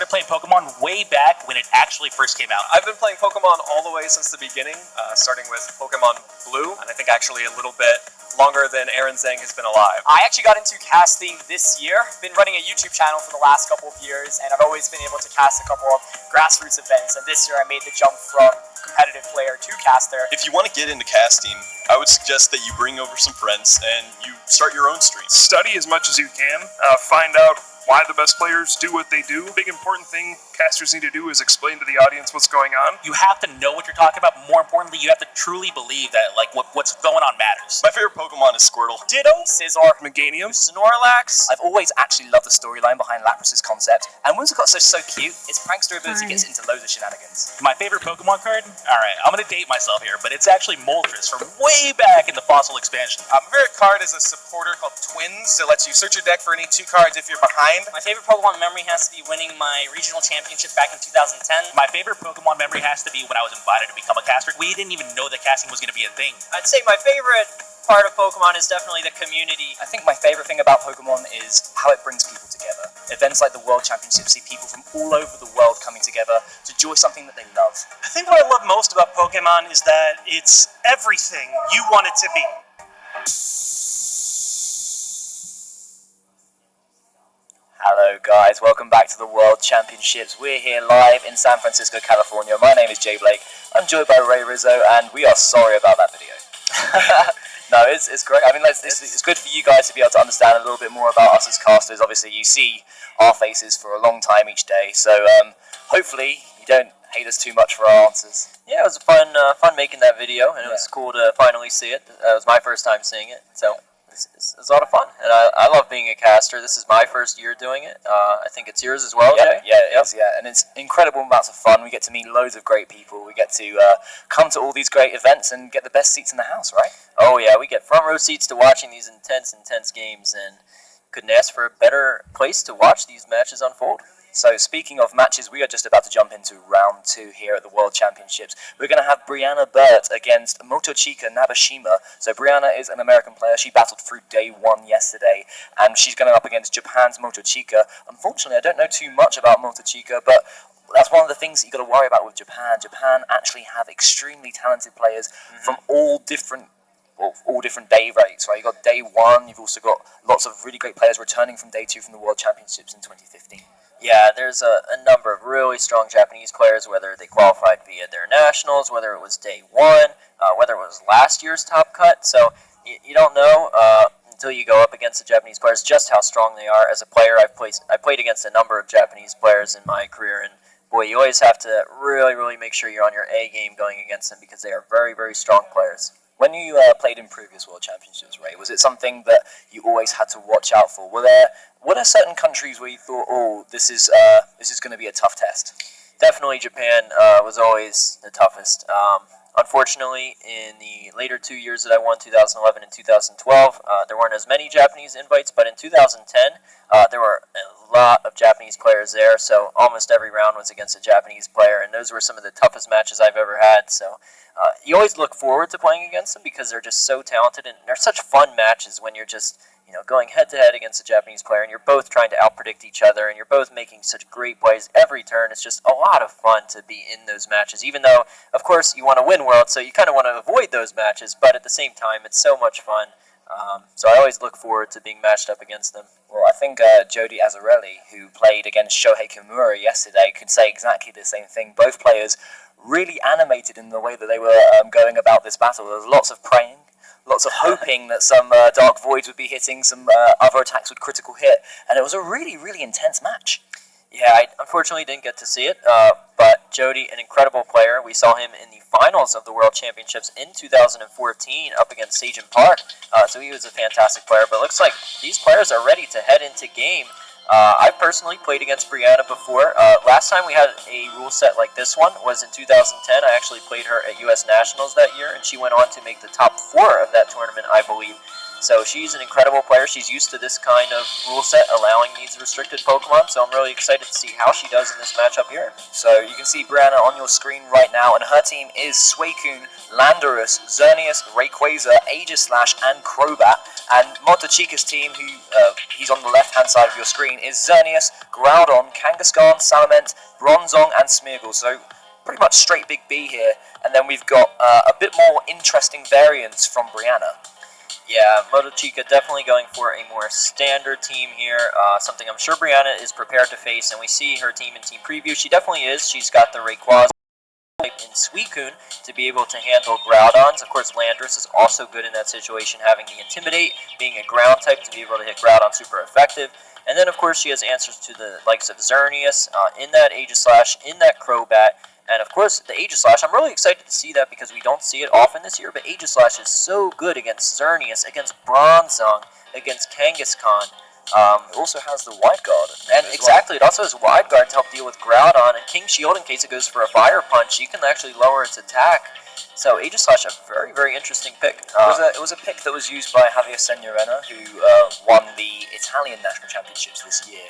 started playing Pokemon way back when it actually first came out. I've been playing Pokemon all the way since the beginning, starting with Pokemon Blue, and I think actually a little bit longer than Aaron Zhang has been alive. I actually got into casting this year. Been running a YouTube channel for the last couple of years, and I've always been able to cast a couple of grassroots events, and this year I made the jump from competitive player to caster. If you want to get into casting, I would suggest that you bring over some friends and you start your own stream. Study as much as you can, find out why the best players do what they do. Big important thing casters need to do is explain to the audience what's going on. You have to know what you're talking about. More importantly, you have to truly believe that what's going on matters. My favorite Pokemon is Squirtle. Ditto, Scizor, Meganium, Snorlax. I've always actually loved the storyline behind Lapras's concept, and Whimsicott is so cute, its prankster ability gets into loads of shenanigans. My favorite Pokemon card? Alright, I'm gonna date myself here, but it's actually Moltres from way back in the Fossil expansion. My favorite card is a supporter called Twins. It lets you search your deck for any 2 cards if you're behind. My favorite Pokemon memory has to be winning my regional championship back in 2010. My favorite Pokemon memory has to be when I was invited to become a caster. We didn't even know that casting was going to be a thing. I'd say my favorite part of Pokemon is definitely the community. I think my favorite thing about Pokemon is how it brings people together. Events like the World Championship see people from all over the world coming together to enjoy something that they love. I think what I love most about Pokemon is that it's everything you want it to be. Hello guys, welcome back to the World Championships. We're here live in San Francisco, California. My name is Jay Blake. I'm joined by Ray Rizzo, and we are sorry about that video. No, it's great. I mean, it's good for you guys to be able to understand a little bit more about us as casters. Obviously, you see our faces for a long time each day, so hopefully you don't hate us too much for our answers. Yeah, it was fun making that video, and it was cool to finally see it. It was my first time seeing it, so it's a lot of fun. And I love being a caster. This is my first year doing it. I think it's yours as well, Jay? Yeah, it is, yeah. And it's incredible amounts of fun. We get to meet loads of great people. We get to come to all these great events and get the best seats in the house, right? Oh, yeah. We get front row seats to watching these intense games, and couldn't ask for a better place to watch these matches unfold. So speaking of matches, we are just about to jump into round 2 here at the World Championships. We're going to have Brianna Burt against Motochika Nabashima. So Brianna is an American player. She battled through day 1 yesterday, and she's going up against Japan's Motochika. Unfortunately, I don't know too much about Motochika, but that's one of the things that you've got to worry about with Japan. Japan actually have extremely talented players from all different day rates, right? You've got day 1, you've also got lots of really great players returning from day 2 from the World Championships in 2015. Yeah, there's a number of really strong Japanese players, whether they qualified via their nationals, whether it was day 1, whether it was last year's top cut. So you don't know until you go up against the Japanese players just how strong they are. As a player, I played against a number of Japanese players in my career, and boy, you always have to really make sure you're on your A game going against them because they are very strong players. When you played in previous World Championships, Ray, was it something that you always had to watch out for? Were there certain countries where you thought, oh, this is going to be a tough test? Definitely Japan was always the toughest. Unfortunately, in the later 2 years that I won, 2011 and 2012, there weren't as many Japanese invites, but in 2010, there were a lot of Japanese players there, so almost every round was against a Japanese player, and those were some of the toughest matches I've ever had, so you always look forward to playing against them because they're just so talented, and they're such fun matches when you're just going head-to-head against a Japanese player, and you're both trying to outpredict each other, and you're both making such great plays every turn. It's just a lot of fun to be in those matches, even though, of course, you want to win Worlds, so you kind of want to avoid those matches, but at the same time, it's so much fun. So I always look forward to being matched up against them. Well, I think Jody Azzarelli, who played against Shohei Kimura yesterday, could say exactly the same thing. Both players really animated in the way that they were going about this battle. There was lots of praying, lots of hoping that some Dark Voids would be hitting, some other attacks would critical hit, and it was a really intense match. Yeah, I unfortunately didn't get to see it, but Jody, an incredible player. We saw him in the finals of the World Championships in 2014 up against Seijin Park, so he was a fantastic player, but it looks like these players are ready to head into game. I've personally played against Brianna before. Last time we had a rule set like this one was in 2010. I actually played her at U.S. Nationals that year, and she went on to make the top 4 of that tournament, I believe. So she's an incredible player. She's used to this kind of rule set, allowing these restricted Pokemon. So I'm really excited to see how she does in this matchup here. So you can see Brianna on your screen right now, and her team is Suicune, Landorus, Xerneas, Rayquaza, Aegislash, and Crobat. And Motochica's team, who he's on the left-hand side of your screen, is Xerneas, Groudon, Kangaskhan, Salamence, Bronzong, and Smeargle. So pretty much straight big B here. And then we've got a bit more interesting variants from Brianna. Yeah, Motochica definitely going for a more standard team here, something I'm sure Brianna is prepared to face, and we see her team in team preview. She definitely is. She's got the Rayquaza type in Suicune to be able to handle Groudons. Of course, Landorus is also good in that situation, having the Intimidate, being a ground type to be able to hit Groudon super effective. And then, of course, she has answers to the likes of Xerneas, in that Aegislash, in that Crobat. And of course, the Aegislash, I'm really excited to see that because we don't see it often this year, but Aegislash is so good against Xerneas, against Bronzong, against Kangaskhan. It also has the Wide Guard. And exactly, it also has Wide Guard to help deal with Groudon, and King Shield, in case it goes for a Fire Punch, you can actually lower its attack. So Aegislash, a very, very interesting pick. It was a pick that was used by Javier Signorena, who won the Italian National Championships this year.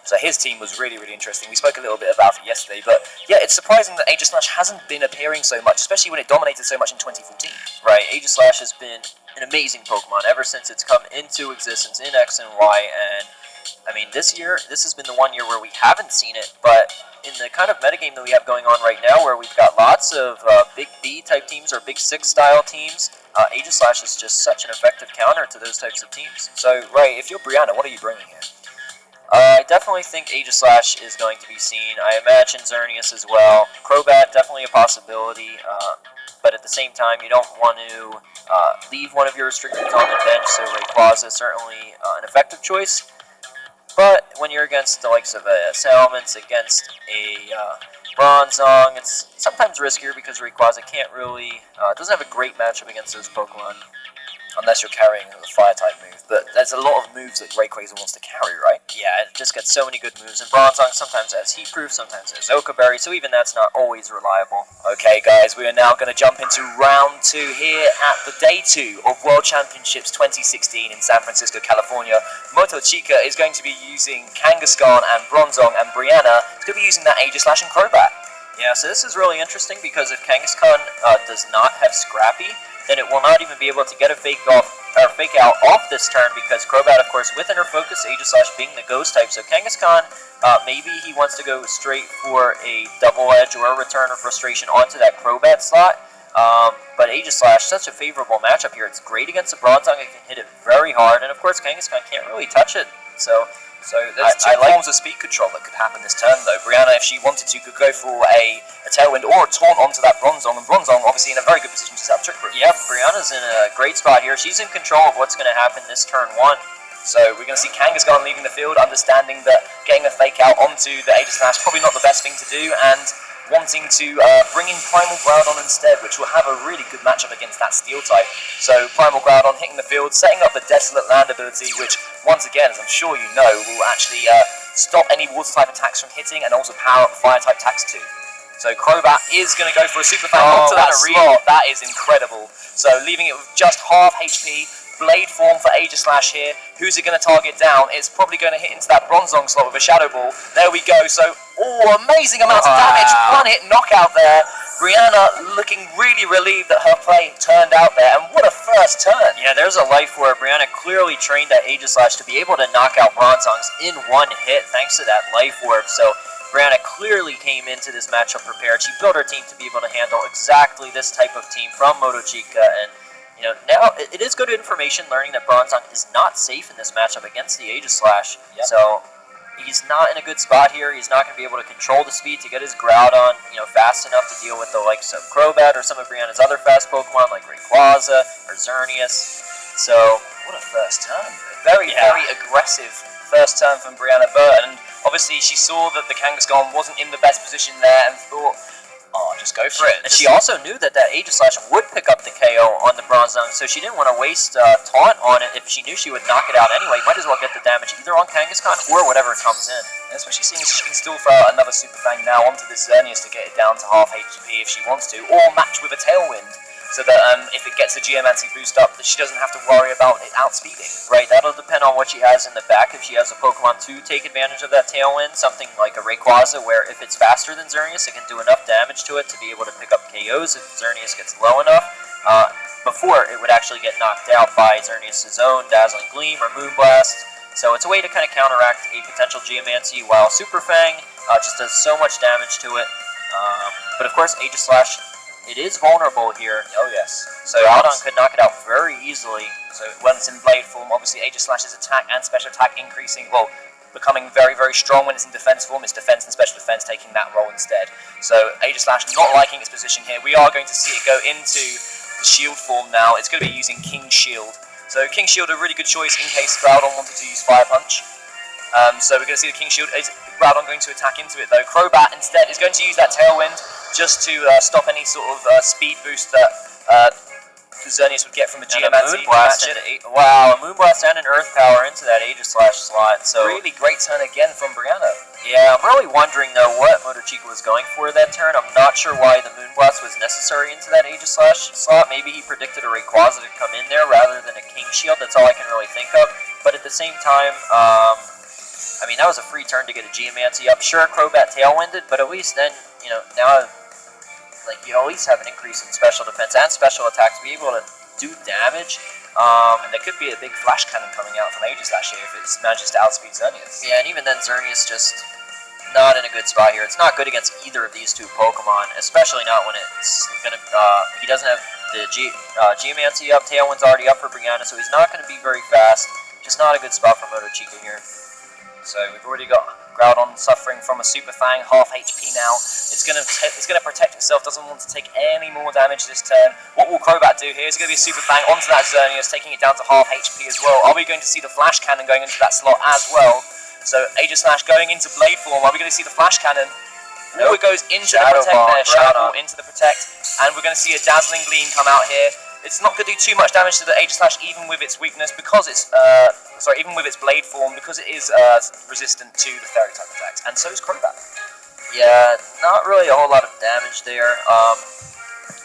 So his team was really, really interesting. We spoke a little bit about it yesterday, but yeah, it's surprising that Aegislash hasn't been appearing so much, especially when it dominated so much in 2014. Right, Aegislash has been an amazing Pokemon ever since it's come into existence in X and Y, and I mean, this has been the one year where we haven't seen it, but in the kind of metagame that we have going on right now, where we've got lots of big B type teams or big 6 style teams, Aegislash is just such an effective counter to those types of teams. So, Ray, if you're Brianna, what are you bringing here? I definitely think Aegislash is going to be seen. I imagine Xerneas as well. Crobat, definitely a possibility, but at the same time, you don't want to leave one of your restricteds on the bench, so Rayquaza is certainly an effective choice. But when you're against the likes of a Salamence, against a Bronzong, it's sometimes riskier because Rayquaza can't really, doesn't have a great matchup against those Pokemon. Unless you're carrying the Fire-type move. But there's a lot of moves that Rayquaza wants to carry, right? Yeah, it just gets so many good moves. And Bronzong sometimes has Heat Proof, sometimes has Oka Berry, so even that's not always reliable. Okay, guys, we are now going to jump into round 2 here at the Day 2 of World Championships 2016 in San Francisco, California. Motochica is going to be using Kangaskhan and Bronzong, and Brianna is going to be using that Aegislash and Crobat. Yeah, so this is really interesting because if Kangaskhan does not have Scrappy, then it will not even be able to get a fake out off this turn because Crobat, of course, with Inner Focus, Aegislash being the Ghost type. So Kangaskhan, maybe he wants to go straight for a Double Edge or a Return of Frustration onto that Crobat slot. But Aegislash, such a favorable matchup here. It's great against the Bronzong. It can hit it very hard, and of course Kangaskhan can't really touch it. So there's two forms of speed control that could happen this turn, though. Brianna, if she wanted to, could go for a Tailwind or a Taunt onto that Bronzong, and Bronzong obviously in a very good position to set up Trick Room. Yep, Brianna's in a great spot here. She's in control of what's going to happen this turn 1. So we're going to see Kangaskhan leaving the field, understanding that getting a fake out onto the Aegislash is probably not the best thing to do, and wanting to bring in Primal Groudon instead, which will have a really good matchup against that Steel type. So Primal Groudon hitting the field, setting up the Desolate Land ability, which once again, as I'm sure you know, will actually stop any Water type attacks from hitting and also power up Fire type attacks too. So Crobat is going to go for a Super Fan onto that slot. That is incredible. So leaving it with just half HP. Blade form for Aegislash here. Who's it going to target down? It's probably going to hit into that Bronzong slot with a Shadow Ball. There we go. So, amazing amounts of damage. One hit knockout there. Brianna looking really relieved that her play turned out there. And what a first turn. Yeah, there's a life where Brianna clearly trained that Aegislash to be able to knock out Bronzongs in one hit thanks to that life orb. So Brianna clearly came into this matchup prepared. She built her team to be able to handle exactly this type of team from Motochica, and you know, now it is good information learning that Bronzong is not safe in this matchup against the Aegislash. Yep. So he's not in a good spot here. He's not going to be able to control the speed to get his Groudon, fast enough to deal with the likes of Crobat or some of Brianna's other fast Pokemon like Rayquaza or Xerneas. So what a first turn! Very aggressive first turn from Brianna Burton. Obviously, she saw that the Kangaskhan wasn't in the best position there and thought, just go for it. And she also knew that Aegislash would pick up the KO on the Bronzong, so she didn't want to waste Taunt on it if she knew she would knock it out anyway. Might as well get the damage either on Kangaskhan or whatever comes in. And especially seeing as she can still throw out another Super Fang now onto this Xerneas to get it down to half HP if she wants to, or match with a Tailwind. so that if it gets a Geomancy boost up, that she doesn't have to worry about it outspeeding. Right, that'll depend on what she has in the back. If she has a Pokemon to take advantage of that Tailwind, something like a Rayquaza, where if it's faster than Xerneas, it can do enough damage to it to be able to pick up KOs if Xerneas gets low enough. Before it would actually get knocked out by Xerneas' own Dazzling Gleam or Moonblast. So it's a way to kind of counteract a potential Geomancy, while Super Fang just does so much damage to it. But of course, Aegislash, it is vulnerable here. Oh yes. So Groudon could knock it out very easily. So when it's in Blade form, obviously Aegislash's attack and special attack increasing, well, becoming very, very strong when it's in defense form. It's defense and special defense taking that role instead. So Aegislash not liking its position here. We are going to see it go into the shield form now. It's going to be using King Shield. So King Shield, a really good choice in case Groudon wanted to use Fire Punch. So we're going to see the King Shield. Is Groudon going to attack into it though? Crobat instead is going to use that Tailwind just to stop any sort of speed boost that Xerneas would get from a Geomancy. Wow, a Moonblast and an Earth Power into that Aegislash slot. So really great turn again from Brianna. Yeah, I'm really wondering though what Motochica was going for that turn. I'm not sure why the Moonblast was necessary into that Aegislash slot. Maybe he predicted a Rayquaza to come in there rather than a King Shield. That's all I can really think of. But at the same time, I mean, that was a free turn to get a Geomancy up. Sure, Crobat Tailwinded, but at least then, you know, now, like, you at least have an increase in special defense and special attack to be able to do damage. And there could be a big Flash Cannon coming out from Aegislash here if it manages to outspeed Xerneas. Yeah, and even then, Xerneas just not in a good spot here. It's not good against either of these two Pokemon, especially not when it's gonna. He doesn't have the Geomancy up. Tailwind's already up for Brianna, so he's not going to be very fast. Just not a good spot for Motochica here. So we've already got Groudon suffering from a Super Fang, half HP now. It's gonna protect itself, doesn't want to take any more damage this turn. What will Crobat do here? Is it going to be a Super Fang onto that Xerneas, taking it down to half HP as well? Are we going to see the Flash Cannon going into that slot as well? So Aegislash going into Blade form. Are we going to see the Flash Cannon? Nope. It goes into the Protect there, Shadow Ball into the Protect, and we're going to see a Dazzling Gleam come out here. It's not going to do too much damage to the Aegislash, even with its weakness, because it's even with its Blade form, because it is resistant to the Fairy type attacks, and so is Crobat. Yeah, not really a whole lot of damage there.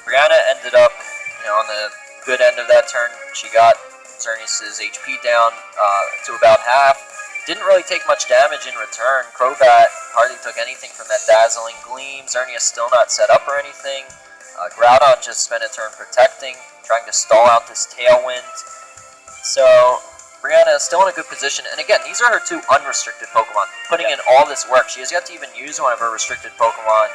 Brianna ended up, you know, on the good end of that turn. She got Xerneas' HP down to about half. Didn't really take much damage in return. Crobat hardly took anything from that Dazzling Gleam. Xerneas still not set up or anything. Groudon just spent a turn protecting, trying to stall out this Tailwind. So Brianna is still in a good position. And again, these are her two unrestricted Pokemon. Putting in all this work. She has yet to even use one of her restricted Pokemon.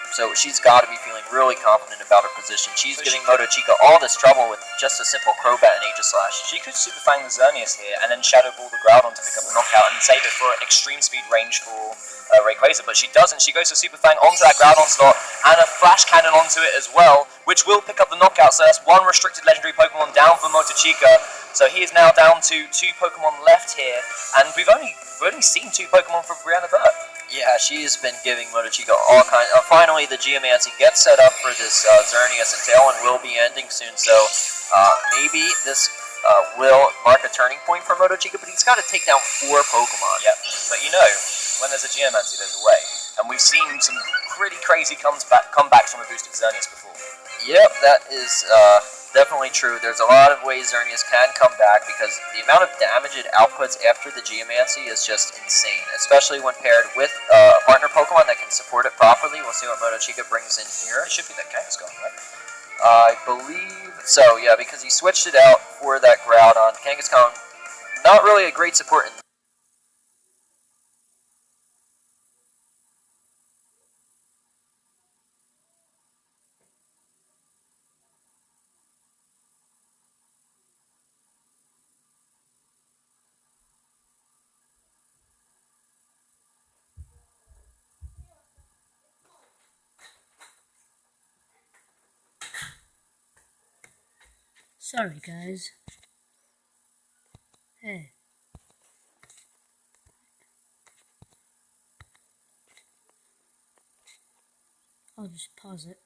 So she's got to be feeling really confident about her position. She's giving Motochica all this trouble with just a simple Crobat and Aegislash. She could Super Fang the Xerneas here and then Shadow Ball the Groudon to pick up the knockout and save it for an extreme speed range for Rayquaza, but she doesn't. She goes for Super Fang onto that Groudon slot and a Flash Cannon onto it as well, which will pick up the knockout. So that's one restricted legendary Pokemon down for Motochica. So he is now down to two Pokemon left here, and we've only seen two Pokemon from Brianna Burt. Yeah, she's been giving Motochica all kinds. Finally, the Geomancy gets set up for this Xerneas, and Tailwind will be ending soon. So maybe this will mark a turning point for Motochica, but he's got to take down 4 Pokemon. Yep, but you know, when there's a Geomancy, there's a way. And we've seen some pretty crazy comebacks from a boosted Xerneas before. Yep, that is definitely true. There's a lot of ways Xerneas can come back because the amount of damage it outputs after the Geomancy is just insane, especially when paired with a partner Pokemon that can support it properly. We'll see what Motochica brings in here. It should be that Kangaskhan, right? I believe so, yeah, because he switched it out for that Groudon. Kangaskhan, not really a great support in Sorry, guys. Hey. I'll just pause it.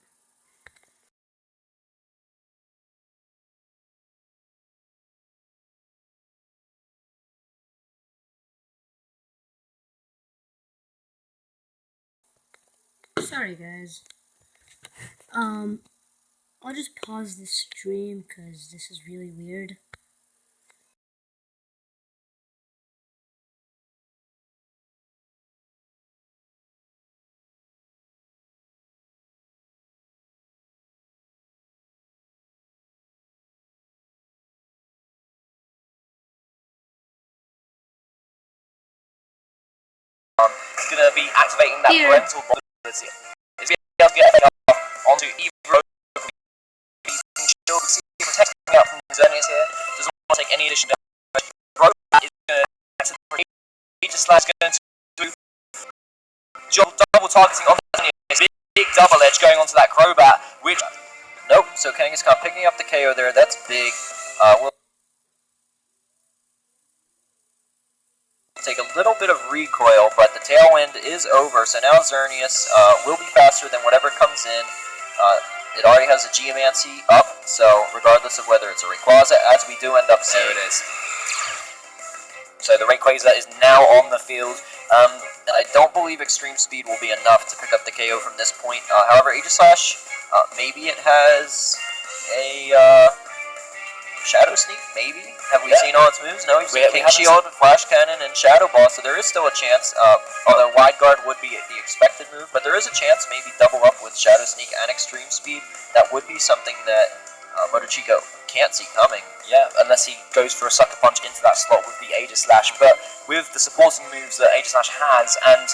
Sorry, guys. I'll just pause the stream because this is really weird. It's going to be activating that parental bond ability. It's going to be able to get onto either protecting out from the Xerneas here. Doesn't want to take any additional damage. Crobat is going to activate Aegislash going to do double targeting on the Xerneas. Big double edge going onto that Crobat, which nope. So Kangaskhan picking up the KO there. That's big. We'll take a little bit of recoil, but the Tailwind is over, so now Xerneas will be faster than whatever comes in. It already has a Geomancy up, so regardless of whether it's a Rayquaza, as we do end up seeing. There it is. So the Rayquaza is now on the field, and I don't believe Extreme Speed will be enough to pick up the KO from this point. However, Aegislash, maybe it has a Shadow Sneak, maybe? Have we seen all its moves? No, we've seen King Shield, Flash Cannon, and Shadow Ball, so there is still a chance. Although Wide Guard would be the expected move, but there is a chance maybe double up with Shadow Sneak and Extreme Speed. That would be something that Motochico can't see coming. Yeah, unless he goes for a Sucker Punch into that slot with the Aegislash. But with the supporting moves that Aegislash has, and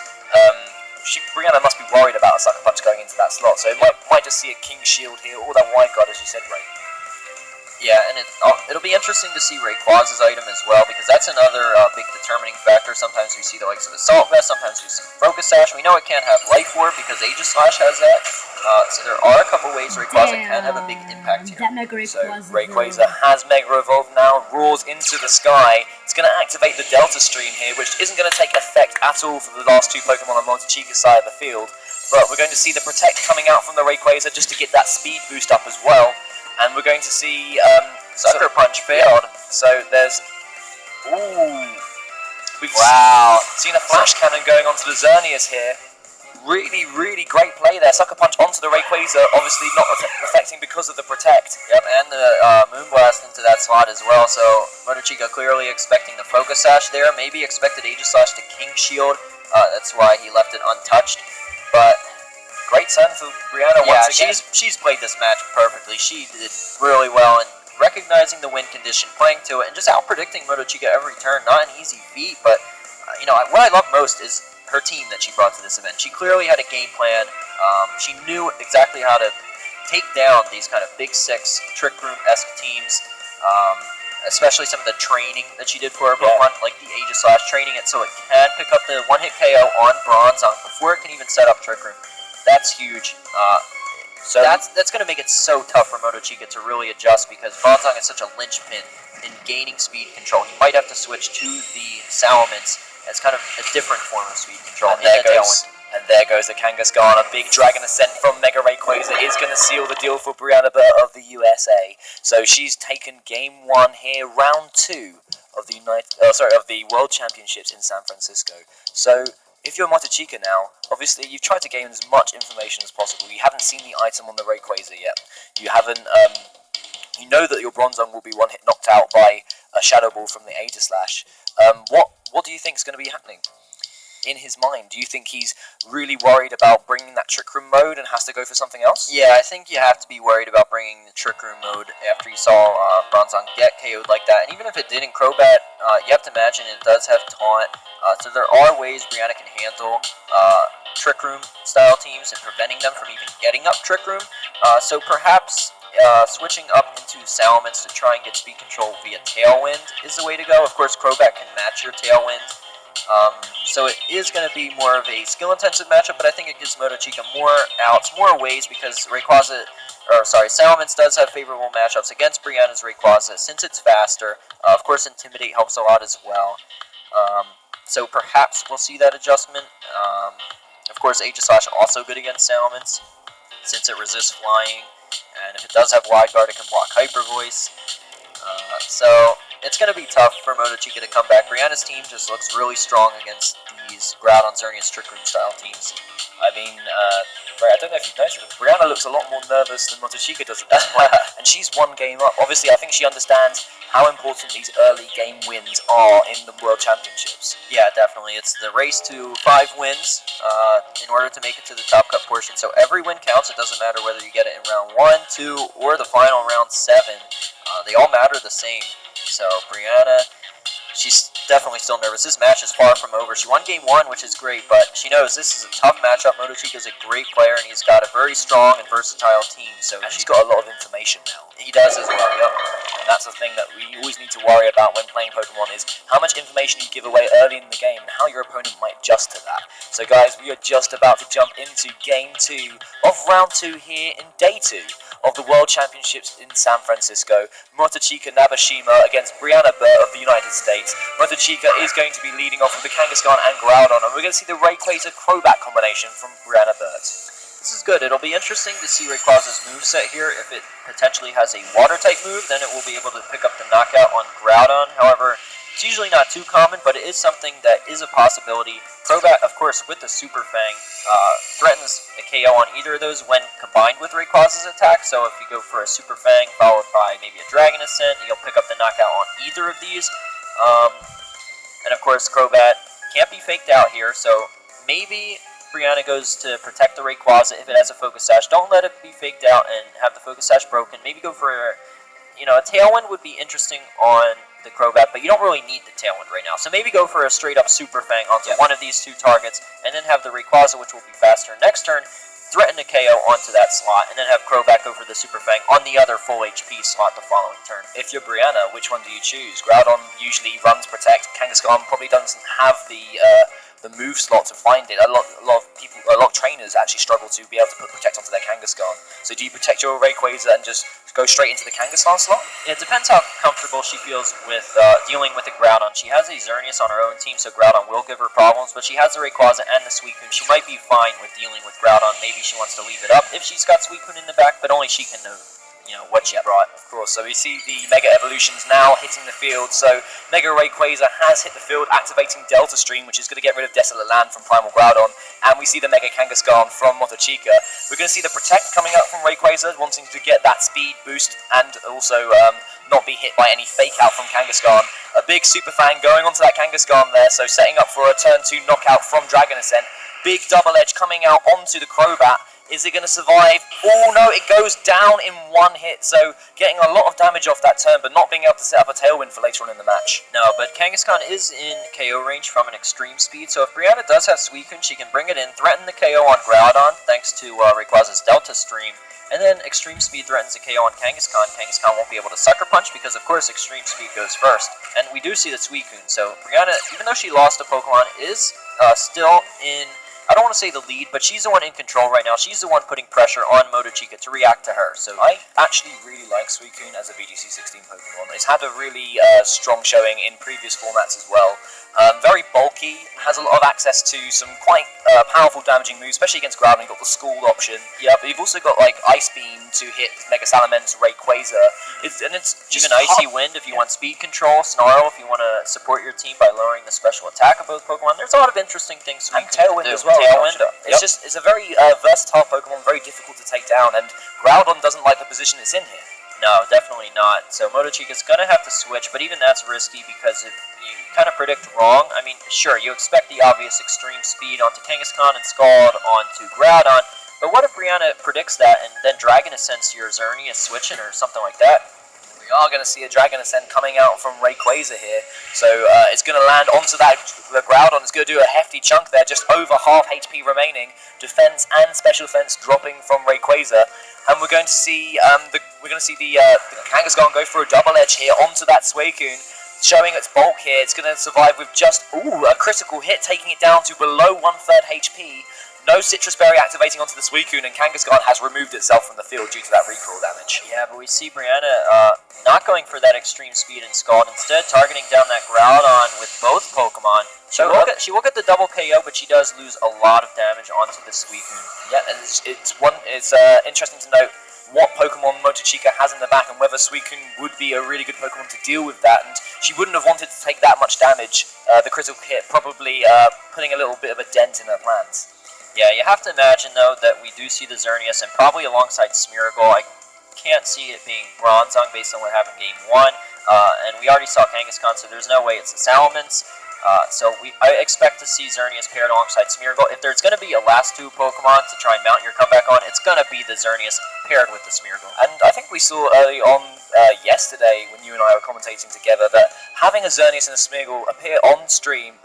Brianna must be worried about a Sucker Punch going into that slot, so it might just see a King Shield here, or that Wide Guard, as you said, Ray. Yeah, and it'll be interesting to see Rayquaza's item as well, because that's another big determining factor. Sometimes we see the likes of Assault Vest, sometimes we see Focus Sash. We know it can't have Life Orb because Aegislash has that. So there are a couple ways Rayquaza can have a big impact here. So Rayquaza has Mega Evolve now, roars into the sky. It's going to activate the Delta Stream here, which isn't going to take effect at all for the last two Pokemon on Motochica's side of the field. But we're going to see the Protect coming out from the Rayquaza just to get that speed boost up as well. And we're going to see Sucker Punch failed. So there's... Ooh. We've seen a Flash Cannon going onto the Xerneas here. Really, really great play there. Sucker Punch onto the Rayquaza, obviously not affecting because of the Protect. Yep, and the Moonblast into that slot as well. So Motochico clearly expecting the Focus Sash there. Maybe expected Aegislash to King Shield. That's why he left it untouched. But... great turn for Brianna once again. She's played this match perfectly. She did really well in recognizing the win condition, playing to it, and just out-predicting Motochica every turn. Not an easy feat, but what I love most is her team that she brought to this event. She clearly had a game plan. She knew exactly how to take down these kind of Big Six, Trick Room-esque teams, especially some of the training that she did for her Pokemon, like the Aegislash, training it so it can pick up the one-hit KO on Bronzong before it can even set up Trick Room. That's huge. So that's going to make it so tough for Motochica to really adjust, because Bronzong is such a linchpin in gaining speed control. He might have to switch to the Salamence as kind of a different form of speed control. And there goes the Kangaskhan. A big Dragon Ascent from Mega Rayquaza is going to seal the deal for Brianna of the USA. So she's taken Game 1 here, Round 2 of the World Championships in San Francisco. So if you're Motochica now, obviously you've tried to gain as much information as possible. You haven't seen the item on the Rayquaza yet. You haven't. You know that your Bronzong will be one hit knocked out by a Shadow Ball from the Aegislash. What do you think is going to be happening in his mind? Do you think he's really worried about bringing that Trick Room mode and has to go for something else? Yeah, I think you have to be worried about bringing the Trick Room mode after you saw Bronzong get KO'd like that. And even if it didn't, Crobat, you have to imagine it does have Taunt. So there are ways Brianna can handle Trick Room style teams and preventing them from even getting up Trick Room. So perhaps switching up into Salamence to try and get speed control via Tailwind is the way to go. Of course, Crobat can match your Tailwind. So it is going to be more of a skill-intensive matchup, but I think it gives Motochica more outs, more ways, because Salamence does have favorable matchups against Brianna's Rayquaza since it's faster. Of course, Intimidate helps a lot as well. So perhaps we'll see that adjustment. Of course, Aegislash also good against Salamence since it resists flying, and if it does have Wide Guard, it can block Hyper Voice. So it's going to be tough for Motochica to come back. Brianna's team just looks really strong against these Groudon, Xerneas, Trick Room style teams. I mean, Right, I don't know if you've noticed, but Brianna looks a lot more nervous than Motochika does at this point, and she's one game up. Obviously, I think she understands how important these early game wins are in the World Championships. Yeah, definitely. It's the race to 5 wins in order to make it to the top cut portion. So every win counts. It doesn't matter whether you get it in round 1, 2, or the final round 7. They all matter the same. So Brianna, she's definitely still nervous. This match is far from over. She won game 1, which is great, but she knows this is a tough matchup. Motochika is a great player, and he's got a very strong and versatile team. So and he's got a lot of information now. He does as well, yep. And that's the thing that we always need to worry about when playing Pokemon is how much information you give away early in the game and how your opponent might adjust to that. So guys, we are just about to jump into game 2 of round 2 here in day 2 of the World Championships in San Francisco. Motochika Nabashima against Brianna Burt of the United States. Motochika is going to be leading off with the Kangaskhan and Groudon, and we're going to see the Rayquaza Crobat combination from Brianna Burt. This is good. It'll be interesting to see Rayquaza's moveset here. If it potentially has a water-type move, then it will be able to pick up the knockout on Groudon. However, it's usually not too common, but it is something that is a possibility. Crobat, of course, with the Super Fang, threatens a KO on either of those when combined with Rayquaza's attack. So if you go for a Super Fang followed by maybe a Dragon Ascent, you'll pick up the knockout on either of these. And of course, Crobat can't be faked out here, so maybe Brianna goes to protect the Rayquaza if it has a Focus Sash. Don't let it be faked out and have the Focus Sash broken. Maybe go for a Tailwind would be interesting on the Crobat, but you don't really need the Tailwind right now. So maybe go for a straight-up Super Fang onto one of these 2 targets, and then have the Rayquaza, which will be faster next turn, threaten a KO onto that slot, and then have Crobat go for the Super Fang on the other full HP slot the following turn. If you're Brianna, which one do you choose? Groudon usually runs Protect. Kangaskhan probably doesn't have the move slot to find it. A lot of trainers actually struggle to be able to put Protect onto their Kangaskhan. So do you protect your Rayquaza and just go straight into the Kangaskhan slot? It depends how comfortable she feels with dealing with the Groudon. She has a Xerneas on her own team, so Groudon will give her problems, but she has the Rayquaza and the Suicune. She might be fine with dealing with Groudon. Maybe she wants to leave it up if she's got Suicune in the back, but only she can know what she brought. Of course, so we see the Mega Evolutions now hitting the field. So Mega Rayquaza has hit the field, activating Delta Stream, which is going to get rid of Desolate Land from Primal Groudon, and we see the Mega Kangaskhan from Motochika. We're going to see the Protect coming up from Rayquaza, wanting to get that speed boost and also not be hit by any fake out from Kangaskhan. A big Super Fang going onto that Kangaskhan there, so setting up for a turn 2 knockout from Dragon Ascent. Big double edge coming out onto the Crobat. Is it going to survive? Oh no, it goes down in 1 hit, so getting a lot of damage off that turn, but not being able to set up a Tailwind for later on in the match. No, but Kangaskhan is in KO range from an extreme speed, so if Brianna does have Suicune, she can bring it in, threaten the KO on Groudon, thanks to Rayquaza's Delta Stream, and then extreme speed threatens a KO on Kangaskhan. Kangaskhan won't be able to Sucker Punch because, of course, extreme speed goes first. And we do see the Suicune, so Brianna, even though she lost a Pokemon, is still in, I don't want to say the lead, but she's the one in control right now. She's the one putting pressure on Motochika to react to her. So I actually really like Suicune as a VGC 16 Pokemon. It's had a really strong showing in previous formats as well. Very bulky, has a lot of access to some quite powerful damaging moves, especially against Groudon. You've got the Scald option. Yeah, but you've also got like Ice Beam to hit Mega Salamence, Rayquaza. It's just even Icy Wind if you want speed control, Snarl if you want to support your team by lowering the special attack of both Pokemon. There's a lot of interesting things. And Tailwind as well. Tailwind. It's a very versatile Pokemon, very difficult to take down, and Groudon doesn't like the position it's in here. No, definitely not. So Motochika's going to have to switch, but even that's risky because if you kind of predict wrong, I mean, sure, you expect the obvious extreme speed onto Kangaskhan and Scald onto Groudon, but what if Brianna predicts that and then Dragon Ascents your Xerneas switching or something like that? We are going to see a Dragon Ascent coming out from Rayquaza here, so it's going to land onto that the Groudon. It's going to do a hefty chunk there, just over half HP remaining. Defense and special defense dropping from Rayquaza, and we're going to see the Kangaskhan go for a double edge here onto that Suicune, showing its bulk here. It's going to survive with just a critical hit, taking it down to below 1/3 HP. No Citrus Berry activating onto the Suicune, and Kangaskhan has removed itself from the field due to that recoil damage. Yeah, but we see Brianna not going for that extreme speed and Scald, instead targeting down that Groudon with both Pokemon. She will get the double KO, but she does lose a lot of damage onto the Suicune. Yeah, and it's interesting to note what Pokemon Motochika has in the back and whether Suicune would be a really good Pokemon to deal with that, and she wouldn't have wanted to take that much damage. The critical hit probably putting a little bit of a dent in her plans. Yeah, you have to imagine, though, that we do see the Xerneas, and probably alongside Smeargle. I can't see it being Bronzong based on what happened in Game 1. And we already saw Kangaskhan, so there's no way it's the Salamence. I expect to see Xerneas paired alongside Smeargle. If there's going to be a last two Pokemon to try and mount your comeback on, it's going to be the Xerneas paired with the Smeargle. And I think we saw early on yesterday when you and I were commentating together that having a Xerneas and a Smeargle appear on screen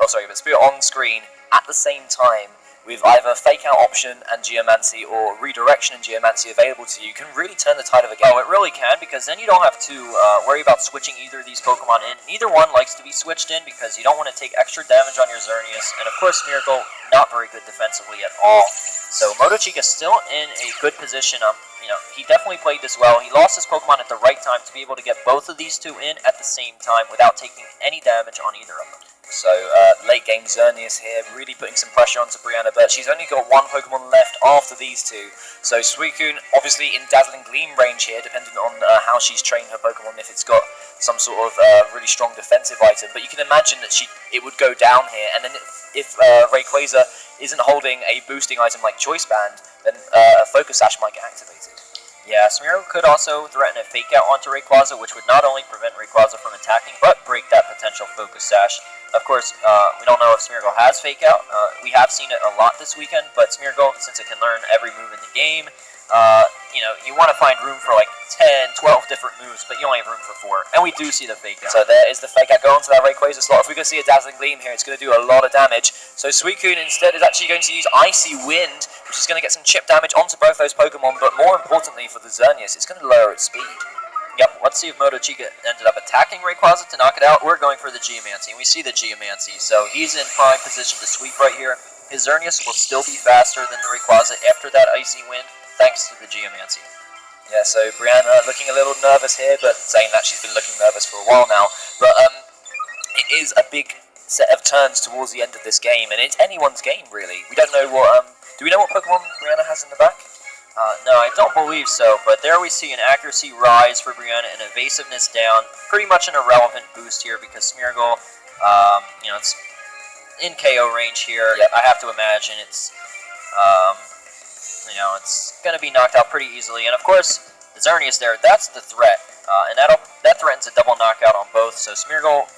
at the same time with either Fake Out option and Geomancy or Redirection and Geomancy available to you can really turn the tide of a game. Oh, it really can, because then you don't have to worry about switching either of these Pokemon in. Neither one likes to be switched in because you don't want to take extra damage on your Xerneas, and of course Smeargle not very good defensively at all. So Motochiga's still in a good position. He definitely played this well. He lost his Pokemon at the right time to be able to get both of these two in at the same time without taking any damage on either of them. So late game Xerneas here, really putting some pressure onto Brianna, but she's only got one Pokemon left after these two. So Suicune, obviously in Dazzling Gleam range here, depending on how she's trained her Pokemon, if it's got some sort of really strong defensive item. But you can imagine that it would go down here, and then if Rayquaza isn't holding a boosting item like Choice Band, then a Focus Sash might get activated. Yeah, Smeargle could also threaten a Fake Out onto Rayquaza, which would not only prevent Rayquaza from attacking, but break that potential Focus Sash. Of course, we don't know if Smeargle has Fake Out. We have seen it a lot this weekend, but Smeargle, since it can learn every move in the game, you want to find room for like 10, 12 different moves, but you only have room for 4. And we do see the Fake Out. So there is the Fake Out going to that Rayquaza slot. If we can see a Dazzling Gleam here, it's going to do a lot of damage. So Suicune instead is actually going to use Icy Wind, which is going to get some chip damage onto both those Pokemon, but more importantly for the Xerneas, it's going to lower its speed. Yep, let's see if Motochiga ended up attacking Rayquaza to knock it out. We're going for the Geomancy, and we see the Geomancy, so he's in prime position to sweep right here. His Xerneas will still be faster than the Rayquaza after that Icy Wind, thanks to the Geomancy. Yeah, so Brianna looking a little nervous here, but saying that she's been looking nervous for a while now. But it is a big set of turns towards the end of this game, and it's anyone's game, really. We don't know what... do we know what Pokemon Brianna has in the back? No, I don't believe so, but there we see an accuracy rise for Brianna and evasiveness down. Pretty much an irrelevant boost here because Smeargle, it's in KO range here. Yep. I have to imagine it's going to be knocked out pretty easily. And of course, the Xerneas there, that's the threat. And that threatens a double knockout on both, so Smeargle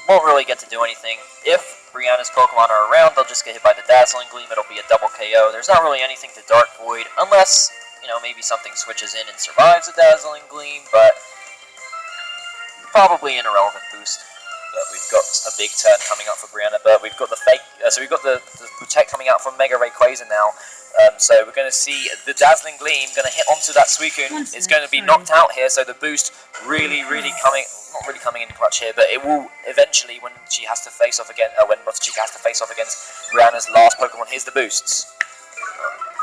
won't really get to do anything. If Brianna's Pokemon are around, they'll just get hit by the Dazzling Gleam. It'll be a double KO. There's not really anything to Dark Void, unless, maybe something switches in and survives the Dazzling Gleam, but probably an irrelevant boost. But we've got a big turn coming up for Brianna, but we've got the we've got the Protect coming out from Mega Rayquaza now. So we're going to see the Dazzling Gleam going to hit onto that Suicune. It's going to be knocked out here, so the boost really coming, not really coming in clutch here, but it will eventually when she has to face off again, when Motochiga has to face off against Brianna's last Pokemon. Here's the boosts.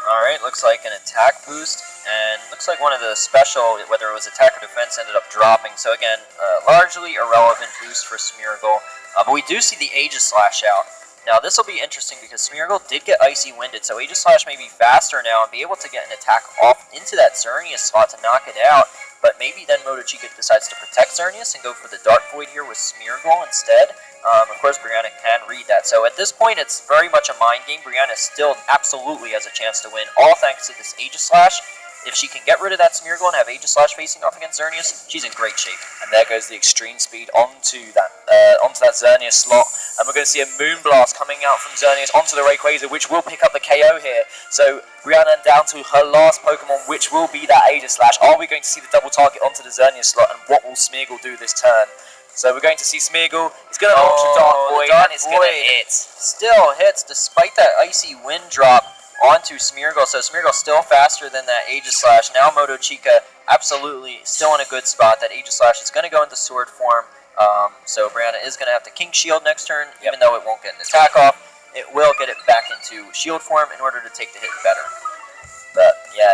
Alright, looks like an attack boost, and looks like one of the special, whether it was attack or defense, ended up dropping. So again, largely irrelevant boost for Smeargle, but we do see the Aegislash out. Now this will be interesting because Smeargle did get Icy Winded, so Aegislash may be faster now and be able to get an attack off into that Xerneas slot to knock it out, but maybe then Motochiga decides to protect Xerneas and go for the Dark Void here with Smeargle instead. Of course, Brianna can read that. So at this point, it's very much a mind game. Brianna still absolutely has a chance to win, all thanks to this Aegislash. If she can get rid of that Smeargle and have Aegislash facing off against Xerneas, she's in great shape. And there goes the extreme speed onto that Xerneas slot. And we're going to see a Moonblast coming out from Xerneas onto the Rayquaza, which will pick up the KO here. So Brianna down to her last Pokemon, which will be that Aegislash. Are we going to see the double target onto the Xerneas slot, and what will Smeargle do this turn? So we're going to see Smeargle. It's going to launch a Dark Void, and it's going to hit. Still hits despite that Icy Wind drop onto Smeargle. So Smeargle still faster than that Aegislash. Now Motochiga absolutely still in a good spot. That Aegislash is going to go into Sword form. So Brianna is going to have to King Shield next turn, even though it won't get an attack off. It will get it back into Shield form in order to take the hit better. But yeah,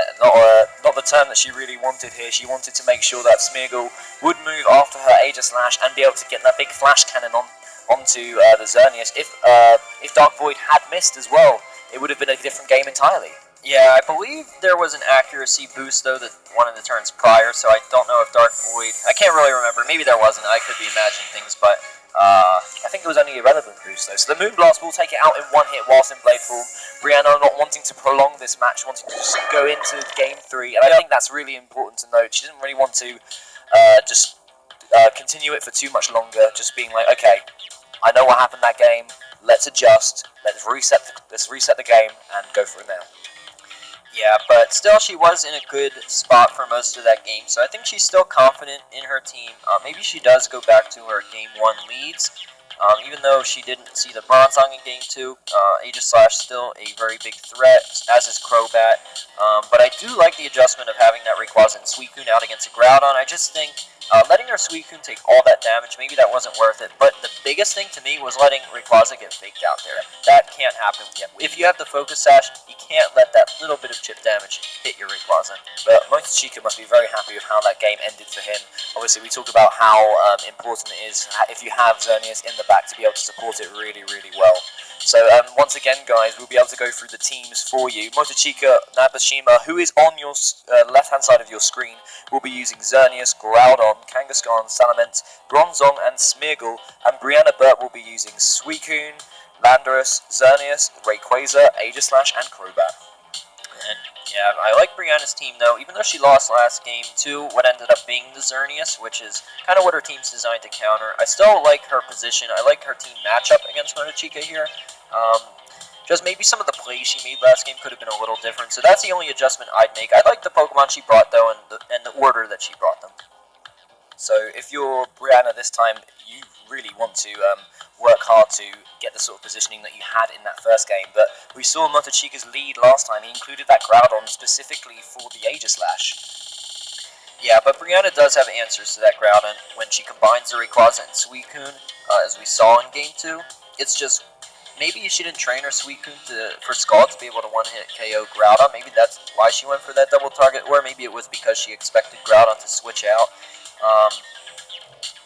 not the turn that she really wanted here. She wanted to make sure that Smeargle would move after her Aegislash and be able to get that big Flash Cannon onto the Xerneas. If Dark Void had missed as well, it would have been a different game entirely. Yeah, I believe there was an accuracy boost, though, that one of the turns prior, so I don't know if Dark Void... I can't really remember. Maybe there wasn't. I could be imagining things, but I think it was only irrelevant boost though. So the Moonblast will take it out in one hit whilst in blade form. Brianna not wanting to prolong this match, wanting to just go into game 3, and I think that's really important to note. She didn't really want to just continue it for too much longer, just being like, okay, I know what happened that game, let's adjust, let's reset the game and go for it now. Yeah, but still she was in a good spot for most of that game, so I think she's still confident in her team. Maybe she does go back to her Game 1 leads, even though she didn't see the Bronzong in Game 2. Aegislash still a very big threat, as is Crobat, but I do like the adjustment of having that Rayquaza and Suicune out against a Groudon. I just think letting her Suicune take all that damage, maybe that wasn't worth it, but the biggest thing to me was letting Rayquaza get faked out there. That can't happen. If you have the Focus Sash, you can't let that little bit of chip damage hit your Rayquaza. But Motochika must be very happy with how that game ended for him. Obviously, we talked about how important it is if you have Xerneas in the back to be able to support it really, really well. So once again, guys, we'll be able to go through the teams for you. Motochika Nabashima, who is on your left-hand side of your screen, will be using Xerneas, Groudon, Kangaskhan, Salamence, Bronzong, and Smeargle, and Brianna Burt will be using Suicune, Landorus, Xerneas, Rayquaza, Aegislash, and Crobat. And yeah, I like Brianna's team though, even though she lost last game to what ended up being the Xerneas, which is kind of what her team's designed to counter. I still like her position. I like her team matchup against Motochika here. Just maybe some of the plays she made last game could have been a little different, so that's the only adjustment I'd make. I like the Pokemon she brought though, and the order that she brought them. So if you're Brianna this time, you really want to work hard to get the sort of positioning that you had in that first game, but we saw Motochika's lead last time. He included that Groudon specifically for the Aegislash. Yeah, but Brianna does have answers to that Groudon when she combines the Rayquaza and Suicune, as we saw in Game 2. It's just, maybe she didn't train her Suicune for Scald to be able to one-hit KO Groudon. Maybe that's why she went for that double target, or maybe it was because she expected Groudon to switch out.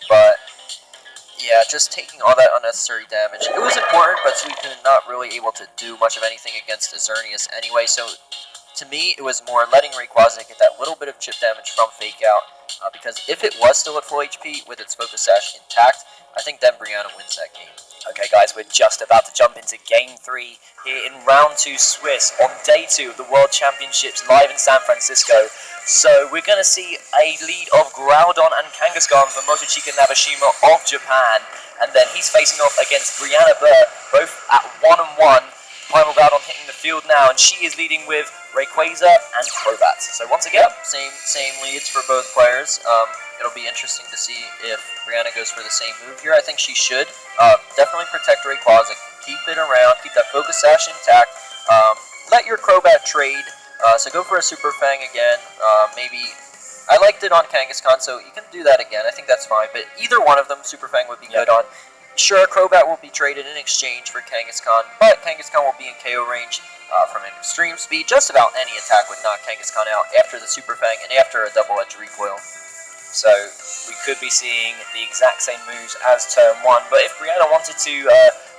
But yeah, just taking all that unnecessary damage. It was important, but Suicune not really able to do much of anything against Xerneas anyway, so to me, it was more letting Rayquaza get that little bit of chip damage from Fake Out, because if it was still at full HP with its Focus Sash intact, I think then Brianna wins that game. Okay guys, we're just about to jump into Game 3 here in Round 2 Swiss on Day 2 of the World Championships live in San Francisco. So we're going to see a lead of Groudon and Kangaskhan for Motochika Nabashima of Japan, and then he's facing off against Brianna Burt, both at 1-1. Primal Groudon hitting the field now, and she is leading with Rayquaza and Crobat. So once again, same leads for both players. It'll be interesting to see if Brianna goes for the same move here. I think she should. Definitely protect Rayquaza. Keep it around. Keep that Focus Sash intact. Let your Crobat trade. So go for a Super Fang again. Maybe. I liked it on Kangaskhan, so you can do that again. I think that's fine. But either one of them, Super Fang would be good on. Sure, Crobat will be traded in exchange for Kangaskhan, but Kangaskhan will be in KO range from an extreme speed. Just about any attack would knock Kangaskhan out after the Super Fang and after a double-edged recoil. So we could be seeing the exact same moves as turn 1, but if Brianna wanted to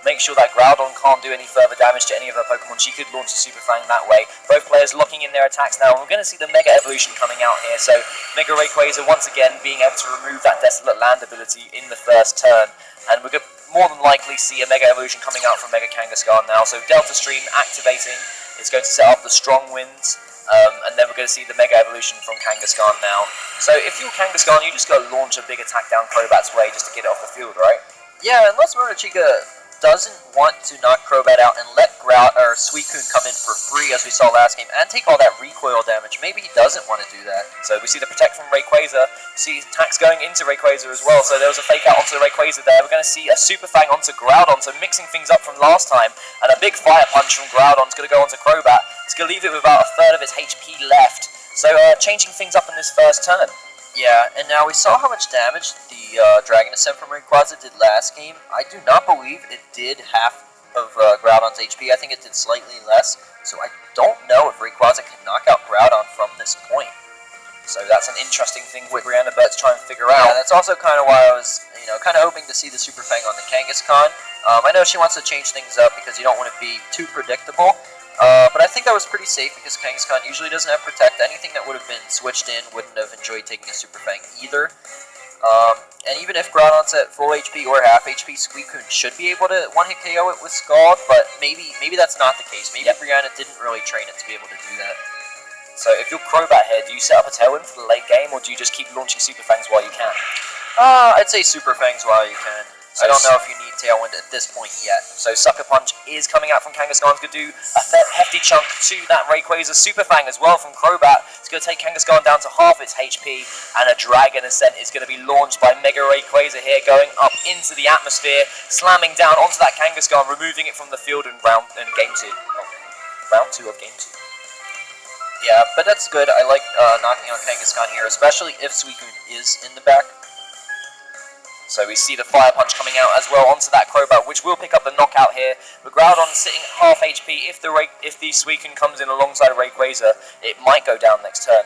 make sure that Groudon can't do any further damage to any of her Pokemon, she could launch a Super Fang that way. Both players locking in their attacks now, and we're going to see the Mega Evolution coming out here, so Mega Rayquaza once again being able to remove that Desolate Land ability in the first turn, and we're going to more than likely see a Mega Evolution coming out from Mega Kangaskhan now, so Delta Stream activating is going to set up the Strong Winds, and then we're going to see the Mega Evolution from Kangaskhan now. So if you're Kangaskhan, you just got to launch a big attack down Crobat's way just to get it off the field, right? Yeah, unless Motochika doesn't want to knock Crobat out and let Suicune come in for free as we saw last game and take all that recoil damage. Maybe he doesn't want to do that. So we see the Protect from Rayquaza, see attacks going into Rayquaza as well, so there was a Fake Out onto Rayquaza there. We're going to see a Super Fang onto Groudon, so mixing things up from last time, and a big Fire Punch from Groudon is going to go onto Crobat. It's going to leave it with about a third of its HP left, so changing things up in this first turn. Yeah, and now we saw how much damage the Dragon Ascent from Rayquaza did last game. I do not believe it did half of Groudon's HP. I think it did slightly less, so I don't know if Rayquaza can knock out Groudon from this point. So that's an interesting thing for Brianna Burt to try and figure out. Yeah, that's also kind of why I was, kind of hoping to see the Super Fang on the Kangaskhan. I know she wants to change things up because you don't want to be too predictable. But I think I was pretty safe because Kangaskhan usually doesn't have Protect. Anything that would have been switched in wouldn't have enjoyed taking a Super Fang either. And even if Groudon's at full HP or half HP, Suicune should be able to one-hit KO it with Scald, but maybe that's not the case. Maybe Brianna didn't really train it to be able to do that. So if you're Crobat here, do you set up a Tailwind for the late game, or do you just keep launching Super Fangs while you can? I'd say Super Fangs while you can. I don't know if you need Tailwind at this point yet. So Sucker Punch is coming out from Kangaskhan. It's going to do a hefty chunk to that Rayquaza. Super Fang as well from Crobat. It's going to take Kangaskhan down to half its HP, and a Dragon Ascent is going to be launched by Mega Rayquaza here, going up into the atmosphere, slamming down onto that Kangaskhan, removing it from the field in game 2. Oh, round 2 of game 2. Yeah, but that's good. I like knocking on Kangaskhan here, especially if Suicune is in the back. So we see the Fire Punch coming out as well onto that Crobat, which will pick up the knockout here. But Groudon sitting at half HP. If the Suicune comes in alongside Rayquaza, it might go down next turn.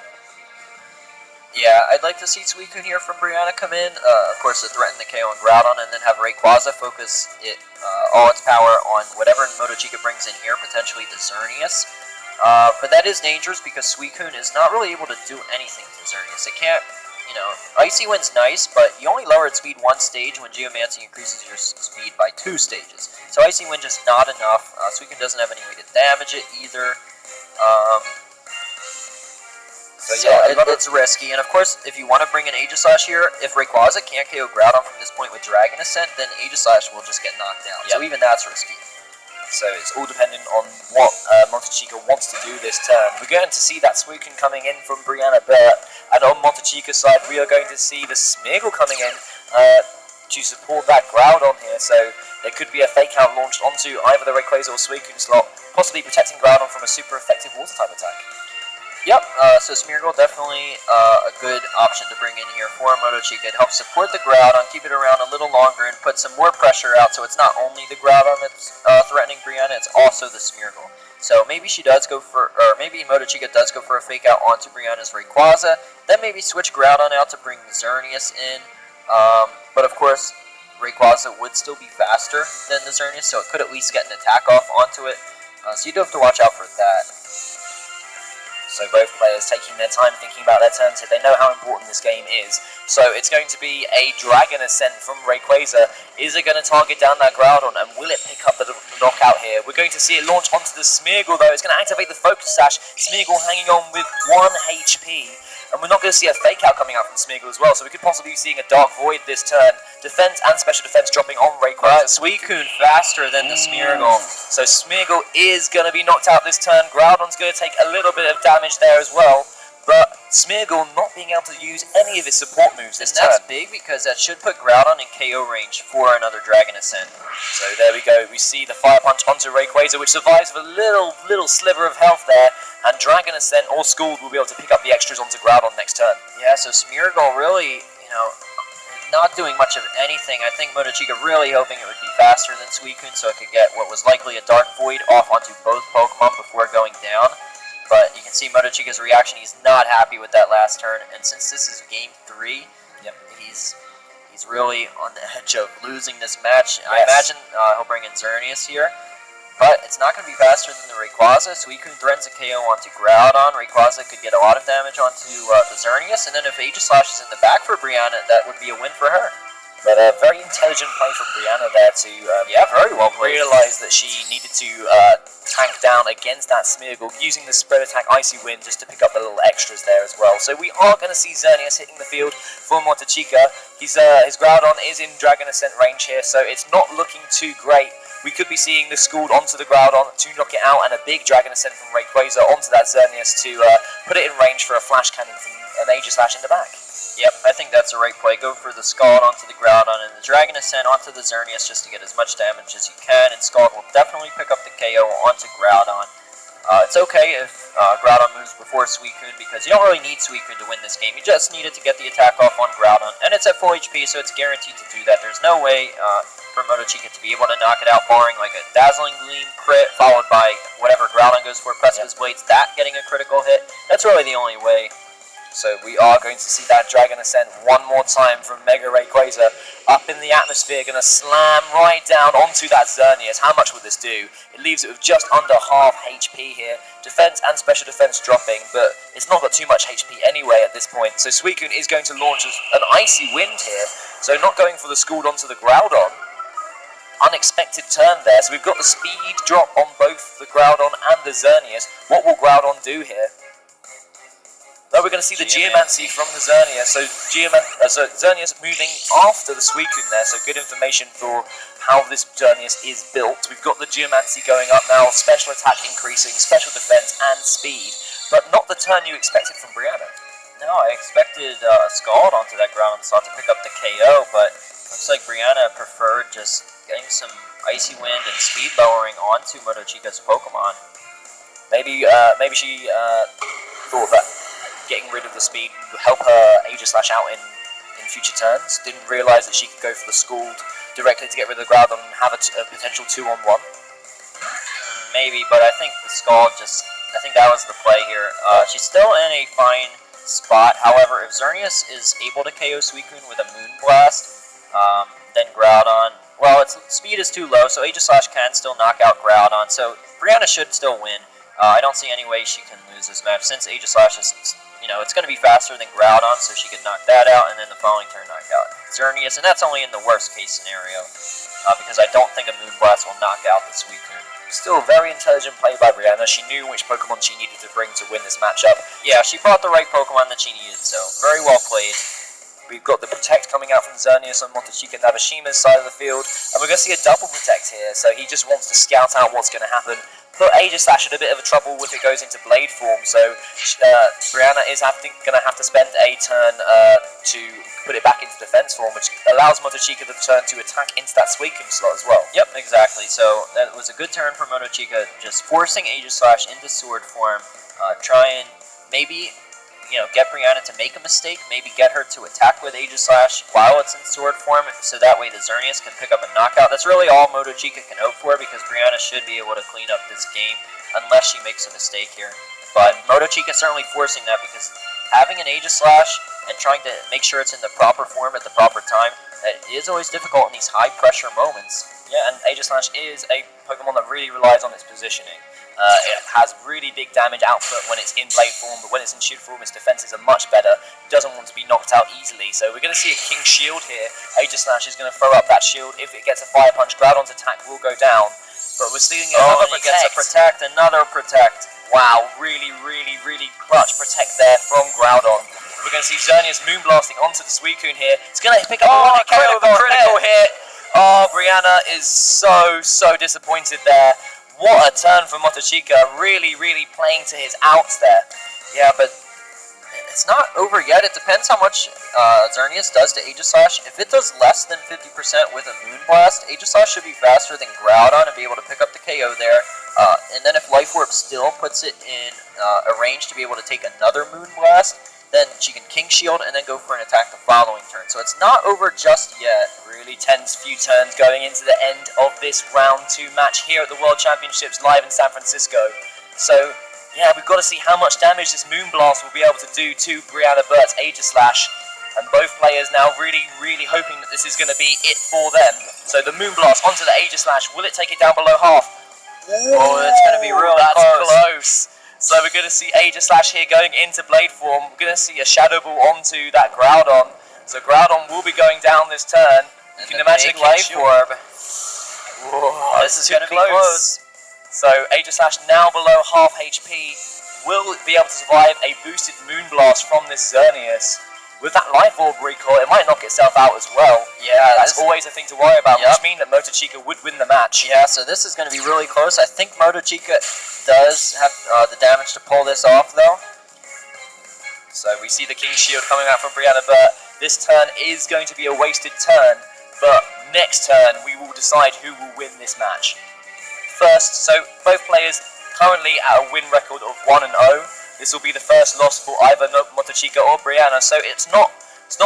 Yeah, I'd like to see Suicune here from Brianna come in. Of course, to threaten the KO on Groudon, and then have Rayquaza focus all its power on whatever Motochica brings in here, potentially the Xerneas. But that is dangerous because Suicune is not really able to do anything to Xerneas. It can't. Icy Wind's nice, but you only lower its speed one stage when Geomancy increases your speed by 2 stages. So Icy Wind just not enough. Suicune doesn't have any way to damage it either. It's risky. And of course, if you want to bring in Aegislash here, if Rayquaza can't KO Groudon from this point with Dragon Ascent, then Aegislash will just get knocked down. So even that's risky. So it's all dependent on what Motochica wants to do this turn. We're going to see that Suicune coming in from Brianna Burt, and on Motochica's side we are going to see the Smeargle coming in to support that Groudon here. So there could be a fake out launched onto either the Rayquaza or Suicune slot, possibly protecting Groudon from a super effective water type attack. Yep, so Smeargle definitely a good option to bring in here for Motochica. It helps support the Groudon, keep it around a little longer, and put some more pressure out, so it's not only the Groudon that's threatening Brianna, it's also the Smeargle. So maybe she does go for, or maybe Motochica does go for a fake out onto Brianna's Rayquaza, then maybe switch Groudon out to bring Xerneas in, but of course, Rayquaza would still be faster than the Xerneas, so it could at least get an attack off onto it, so you do have to watch out for that. So both players taking their time thinking about their turns here. They know how important this game is. So it's going to be a Dragon Ascent from Rayquaza. Is it going to target down that Groudon, and will it pick up the knockout here? We're going to see it launch onto the Smeargle though. It's going to activate the Focus Sash. Smeargle hanging on with 1 HP. And we're not going to see a fake out coming out from Smeargle as well. So we could possibly be seeing a Dark Void this turn. Defense and special defense dropping on Rayquaza. Suicune faster than the Smeargle. So Smeargle is going to be knocked out this turn. Groudon's going to take a little bit of damage there as well. But Smeargle not being able to use any of his support moves this turn. And that's big because that should put Groudon in KO range for another Dragon Ascent. So there we go. We see the Fire Punch onto Rayquaza, which survives with a little sliver of health there. And Dragon Ascent or Scald will be able to pick up the extras onto Groudon next turn. Yeah, so Smeargle really, not doing much of anything. I think Motochica really hoping it would be faster than Suicune so it could get what was likely a Dark Void off onto both Pokemon before going down. But you can see Motochica's reaction. He's not happy with that last turn, and since this is game 3, he's really on the edge of losing this match. Yes. I imagine he'll bring in Xerneas here, but it's not going to be faster than the Rayquaza. Suicune threatens a KO onto Groudon. Rayquaza could get a lot of damage onto the Xerneas, and then if Aegislash is in the back for Brianna, that would be a win for her. But a very intelligent play from Brianna there to very well played. Realize that she needed to tank down against that Smeargle, using the Spread Attack Icy Wind just to pick up the little extras there as well. So we are going to see Xerneas hitting the field for Motochica. His Groudon is in Dragon Ascent range here, so it's not looking too great. We could be seeing the Scald onto the Groudon to knock it out, and a big Dragon Ascent from Rayquaza onto that Xerneas to put it in range for a Flash Cannon from an Aegislash in the back. Yep, I think that's the right play. Go for the Scald onto the Groudon and the Dragon Ascent onto the Xerneas just to get as much damage as you can, and Scald will definitely pick up the KO onto Groudon. It's okay if Groudon moves before Suicune because you don't really need Suicune to win this game. You just need it to get the attack off on Groudon, and it's at full HP, so it's guaranteed to do that. There's no way for Motochica to be able to knock it out, barring like a Dazzling Gleam crit, followed by whatever Groudon goes for, Precipice Blades, that getting a critical hit. That's really the only way. So we are going to see that Dragon Ascent one more time from Mega Rayquaza up in the atmosphere, going to slam right down onto that Xerneas. How much would this do? It leaves it with just under half HP here. Defense and special defense dropping, but it's not got too much HP anyway at this point. So Suicune is going to launch an Icy Wind here, so not going for the Scald onto the Groudon. Unexpected turn there, so we've got the speed drop on both the Groudon and the Xerneas. What will Groudon do here? Now we're going to see the Geomancy from the Xerneas, so Xerneas moving after the Suicune there, so good information for how this Xerneas is built. We've got the Geomancy going up now, special attack increasing, special defense and speed, but not the turn you expected from Brianna. No, I expected Scald onto that ground to pick up the KO, but looks like Brianna preferred just getting some Icy Wind and speed lowering onto Motochica's Pokemon. Maybe she thought that getting rid of the speed would help her Aegislash out in future turns. Didn't realise that she could go for the Scald directly to get rid of the Groudon and have a potential 2-on-1. Maybe, but I think the Scald I think that was the play here. She's still in a fine spot. However, if Xerneas is able to KO Suicune with a Moonblast, then Groudon, well, its speed is too low, so Aegislash can still knock out Groudon, so Brianna should still win. I don't see any way she can lose this match, since Aegislash is, it's going to be faster than Groudon, so she can knock that out, and then the following turn knock out Xerneas, and that's only in the worst case scenario, because I don't think a Moonblast will knock out the Suicune. Still a very intelligent play by Brianna. She knew which Pokemon she needed to bring to win this matchup. Yeah, she brought the right Pokemon that she needed, so very well played. We've got the Protect coming out from Xerneas on Motochica Nabashima's side of the field, and we're going to see a double Protect here, so he just wants to scout out what's going to happen. Put Aegislash in a bit of a trouble if it goes into Blade form, so Brianna is going to have to spend a turn to put it back into defense form, which allows Motochica the turn to attack into that Suicune slot as well. Yep, exactly. So that was a good turn for Motochica, just forcing Aegislash into Sword form, try and maybe get Brianna to make a mistake, maybe get her to attack with Aegislash while it's in Sword form, so that way the Xerneas can pick up a knockout. That's really all Motochica can hope for, because Brianna should be able to clean up this game, unless she makes a mistake here. But Motochica certainly forcing that, because having an Aegislash and trying to make sure it's in the proper form at the proper time, that is always difficult in these high-pressure moments. Yeah, and Aegislash is a Pokemon that really relies on its positioning. It has really big damage output when it's in Blade form, but when it's in Shield form, its defenses are much better. It doesn't want to be knocked out easily, so we're going to see a King Shield here. Aegislash is going to throw up that shield. If it gets a Fire Punch, Groudon's attack will go down, but we're seeing another Protect. Gets a Protect, another Protect. Wow, really, really, really clutch Protect there from Groudon. We're going to see Xerneas Moonblasting onto the Suicune here. It's going to pick up a critical hit. Oh, Brianna is so disappointed there. What a turn for Motochica, really, really playing to his outs there. Yeah, but it's not over yet. It depends how much Xerneas does to Aegislash. If it does less than 50% with a Moonblast, Aegislash should be faster than Groudon and be able to pick up the KO there. And then if Life Orb still puts it in a range to be able to take another Moonblast, then she can King Shield and then go for an attack the following turn. So it's not over just yet. Really tense few turns going into the end of this round 2 match here at the World Championships live in San Francisco. So yeah, we've got to see how much damage this Moonblast will be able to do to Brianna Burt's Aegislash. And both players now really, really hoping that this is going to be it for them. So the Moonblast onto the Aegislash. Will it take it down below half? Oh, it's going to be real close. So we're going to see Aegislash here going into Blade form. We're going to see a Shadow Ball onto that Groudon. So Groudon will be going down this turn. You can imagine Life Orb. Whoa, this is going to be close. So Aegislash now below half HP. Will be able to survive a boosted Moonblast from this Xerneas. With that Life Orb recoil, it might knock itself out as well. Yeah, that's always a thing to worry about, which means that Motochica would win the match. Yeah, so this is going to be really close. I think Motochica does have the damage to pull this off, though. So we see the King Shield coming out from Brianna Burt. This turn is going to be a wasted turn, but next turn we will decide who will win this match. First, so both players currently at a win record of 1-0. This will be the first loss for either Motochica or Brianna, so it's not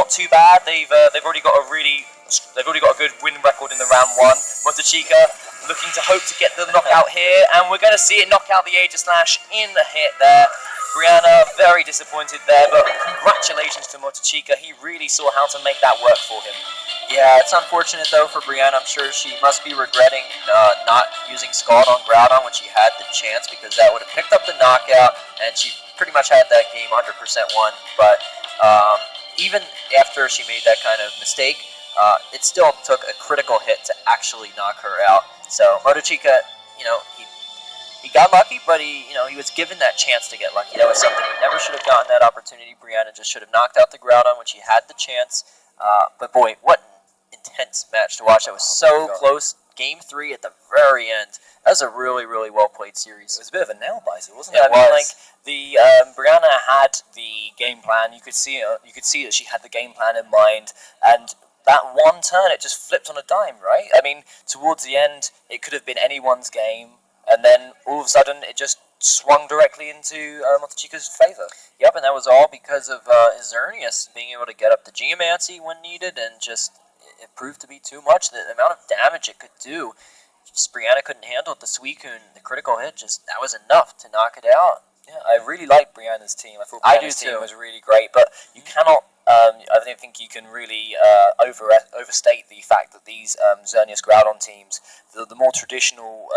too bad. They've already got a good win record in the round 1. Motochica looking to hope to get the knockout here, and we're going to see it knock out the Aegislash in the hit there. Brianna, very disappointed there, but congratulations to Motochika. He really saw how to make that work for him. Yeah, it's unfortunate though for Brianna. I'm sure she must be regretting not using Scald on Groudon when she had the chance, because that would have picked up the knockout, and she pretty much had that game 100% won. But even after she made that kind of mistake, it still took a critical hit to actually knock her out. So Motochika, he got lucky, but he was given that chance to get lucky. That was something he never should have gotten that opportunity. Brianna just should have knocked out the Groudon when she had the chance. But boy, what intense match to watch. That was so close. Game 3 at the very end. That was a really, really well played series. It was a bit of a nail biter, wasn't it? Brianna had the game plan. You could see that she had the game plan in mind, and that one turn, it just flipped on a dime, right? I mean, towards the end, it could have been anyone's game, and then all of a sudden, it just swung directly into Motochika's favor. Yep, and that was all because of Xerneas being able to get up the Geomancy when needed, and just it proved to be too much. The amount of damage it could do, just Brianna couldn't handle it. The Suicune, the critical hit, that was enough to knock it out. Yeah, I really liked Brianna's team. I thought Brianna's team was really great, but you cannot. I don't think you can really overstate the fact that these Xerneas Groudon teams, the more traditional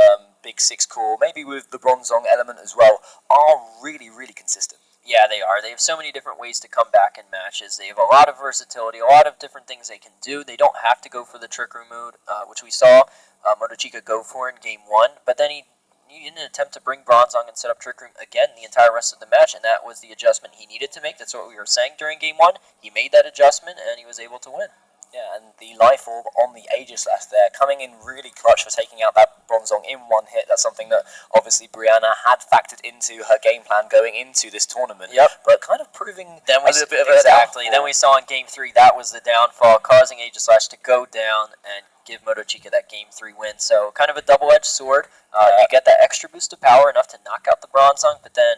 Big Six core, maybe with the Bronzong element as well, are really, really consistent. Yeah, they are. They have so many different ways to come back in matches. They have a lot of versatility, a lot of different things they can do. They don't have to go for the Trick Room mode, which we saw Motochika go for in Game 1, but then he in an attempt to bring Bronzong and set up Trick Room again the entire rest of the match, and that was the adjustment he needed to make. That's what we were saying during Game 1. He made that adjustment, and he was able to win. Yeah, and the Life Orb on the Aegislash there, coming in really clutch for taking out that Bronzong in one hit. That's something that obviously Brianna had factored into her game plan going into this tournament. Yep. But kind of proving a little bit of a Exactly. downfall. Then we saw in Game 3 that was the downfall, causing Aegislash to go down and give Motochika that Game 3 win. So kind of a double-edged sword. You get that extra boost of power, enough to knock out the Bronzong, but then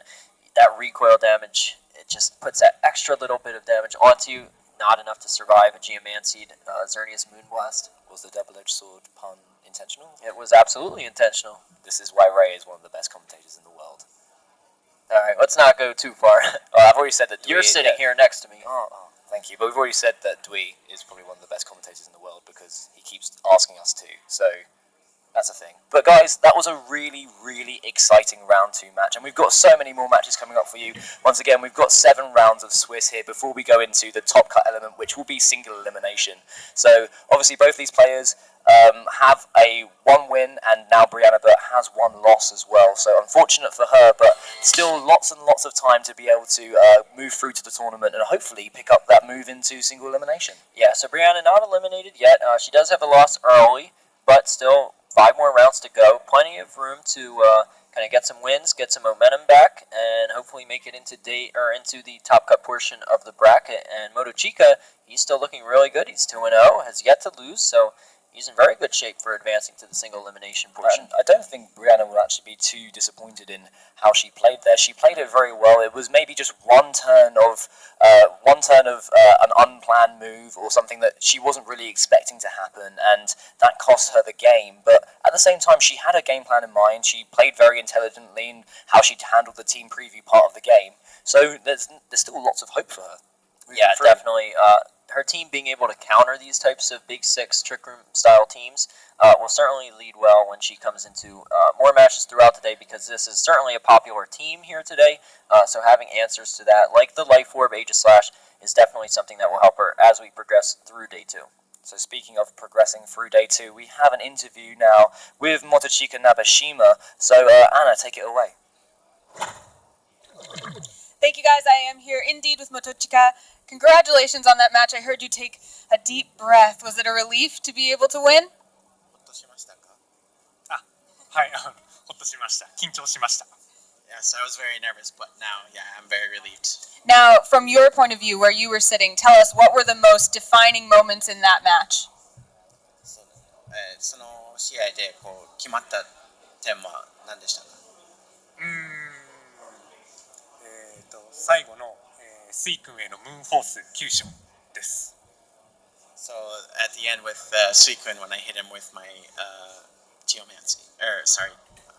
that recoil damage, it just puts that extra little bit of damage onto you. Not enough to survive a Geomancy Xerneas Moonblast. Was the double-edged sword pun intentional? It was absolutely intentional. This is why Ray is one of the best commentators in the world. Alright, let's not go too far. I've already said that You're sitting here next to me. Oh, thank you. But we've already said that Dwee is probably one of the best commentators in the world because he keeps asking us to. So that's a thing. But guys, that was a really, really exciting round 2 match, and we've got so many more matches coming up for you. Once again, we've got 7 rounds of Swiss here before we go into the top cut element, which will be single elimination. So obviously both these players have a 1 win, and now Brianna Burt has 1 loss as well. So unfortunate for her, but still lots and lots of time to be able to move through to the tournament and hopefully pick up that move into single elimination. Yeah, so Brianna not eliminated yet. She does have a loss early, but still 5 more rounds to go. Plenty of room to kind of get some wins, get some momentum back, and hopefully make it into the top cut portion of the bracket. And Motochika, he's still looking really good. He's 2-0, has yet to lose, so he's in very good shape for advancing to the single elimination portion. I don't think Brianna will actually be too disappointed in how she played there. She played it very well. It was maybe just one turn of an unplanned move or something that she wasn't really expecting to happen, and that cost her the game. But at the same time, she had a game plan in mind. She played very intelligently in how she'd handled the team preview part of the game. So there's still lots of hope for her. Yeah, definitely. Her team being able to counter these types of Big Six Trick Room style teams will certainly lead well when she comes into more matches throughout the day, because this is certainly a popular team here today. So having answers to that, like the Life Orb Aegislash, is definitely something that will help her as we progress through day 2. So speaking of progressing through day 2, we have an interview now with Motochika Nabeshima. So Anna, take it away. Thank you guys, I am here indeed with Motochika. Congratulations on that match. I heard you take a deep breath. Was it a relief to be able to win? はい、ほっとしました。緊張しました。Yes, I was very nervous, but now, yeah, I'm very relieved. Now, from your point of view, where you were sitting, tell us what were the most defining moments in that match? その試合でこう決まった点は何でしたか？最後の、スイ君へのムーンフォース急所です。So at the end with Suicune, when I hit him with my Geomancy, sorry,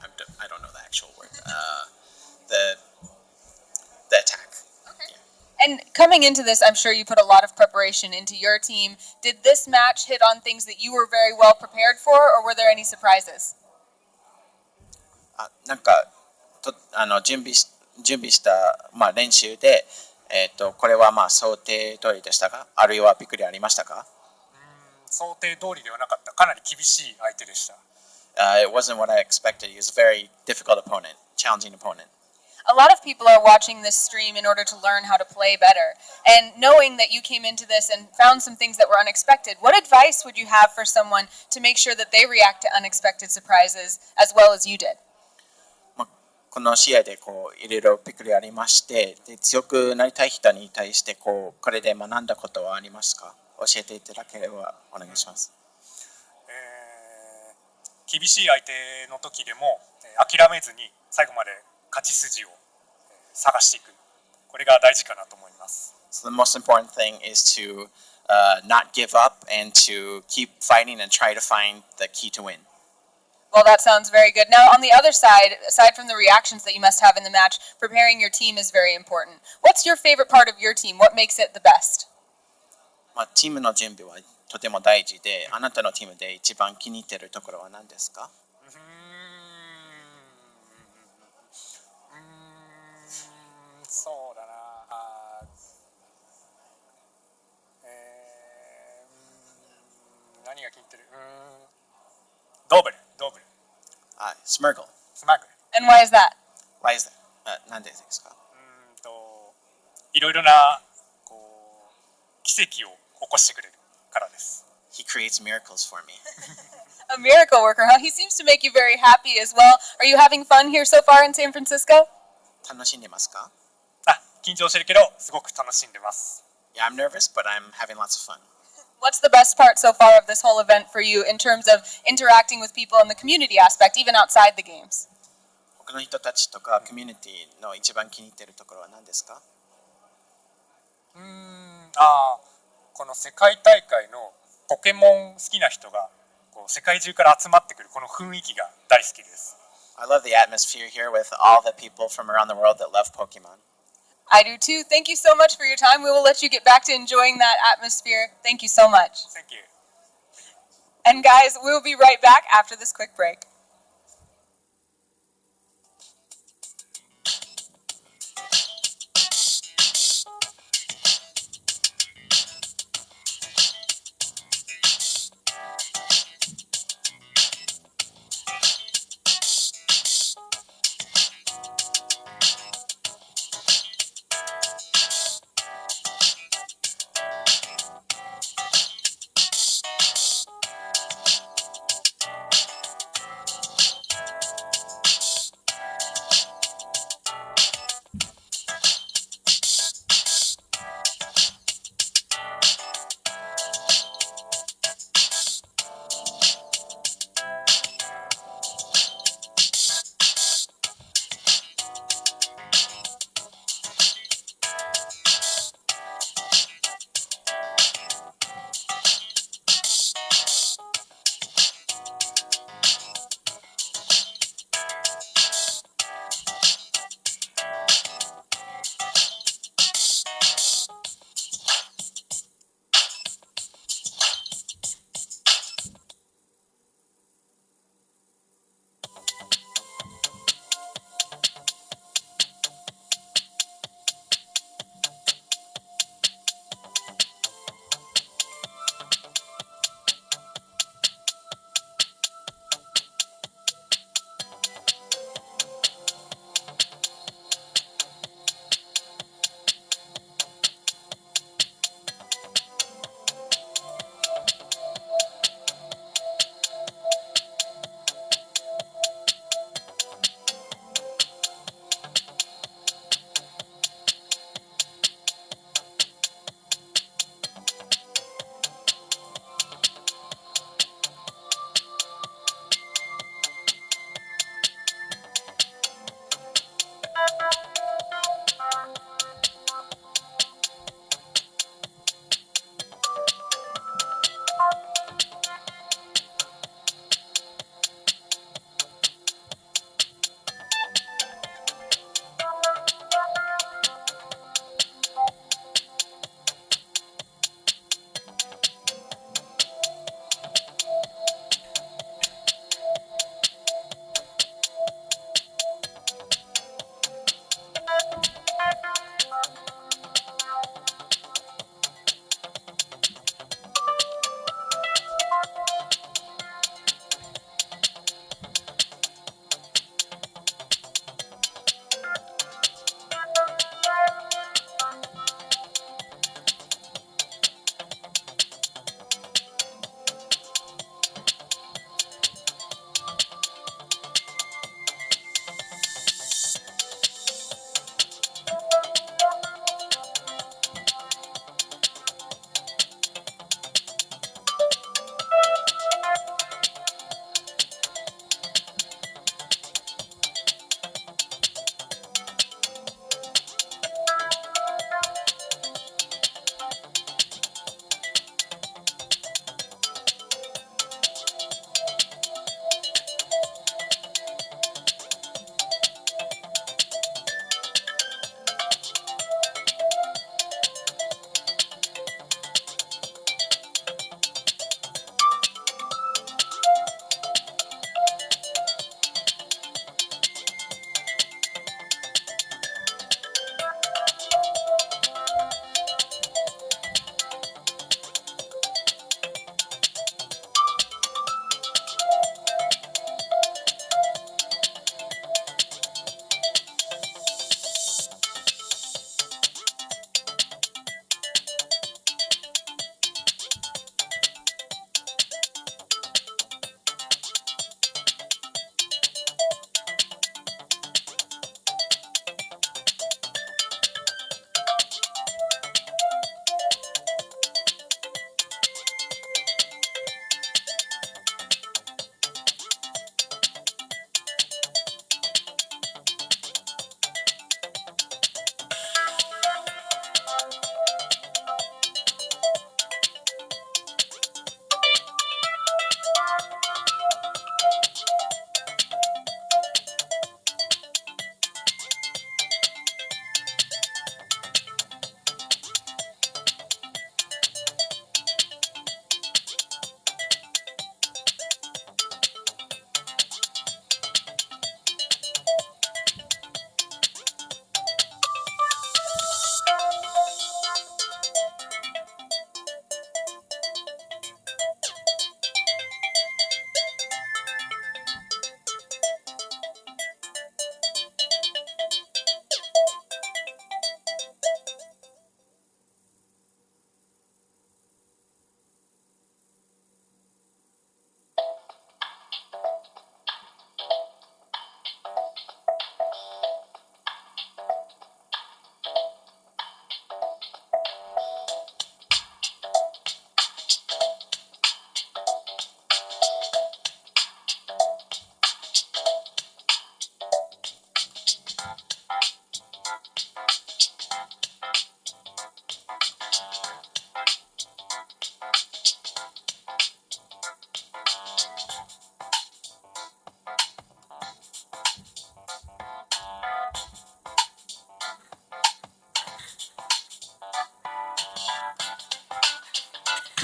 I don't know the actual word. The And coming into this, I'm sure you put a lot of preparation into your team. Did this match hit on things that you were very well prepared for, or were there any surprises? なんか準備した、練習で、これは想定通りでしたか、あるいはびっくりありましたか？想定通りではなかった。かなり厳しい相手でした。It wasn't what I expected. He was a very difficult opponent, challenging opponent. A lot of people are watching this stream in order to learn how to play better. And knowing that you came into this and found some things that were unexpected, what advice would you have for someone to make sure that they react to unexpected surprises as well as you did? この試合でいろいろびっくりありまして、で強くなりたい人に対してこれで学んだことはありますか？教えていただければお願いします。厳しい相手の時でも諦めずに最後まで勝ち筋を探していく。これが大事かなと思います。So the most important thing is to not give up and to keep fighting and try to find the key to win. Well, that sounds very good. Now, on the other side, aside from the reactions that you must have in the match, preparing your team is very important. What's your favorite part of your team? What makes it the best? チームの準備はとても大事で、あなたのチームで一番気に入っているところは何ですか？そうだな。何が気に入ってる？ドーブル。Smurgle. And why is that? Why is that? なんでですか？いろいろな奇跡を起こしてくれるからです。He creates miracles for me. A miracle worker, huh? He seems to make you very happy as well. Are you having fun here so far in San Francisco? 楽しんでますか？緊張してるけどすごく楽しんでます。Yeah, I'm nervous, but I'm having lots of fun. What's the best part so far of this whole event for you in terms of interacting with people in the community aspect, even outside the games? 他の人たちとかコミュニティの一番気に入っているところは何ですか？この世界大会のポケモン好きな人が世界中から集まってくるこの雰囲気が大好きです。I love the atmosphere here with all the people from around the world that love Pokemon. I do too. Thank you so much for your time. We will let you get back to enjoying that atmosphere. Thank you so much. Thank you. And guys, we will be right back after this quick break.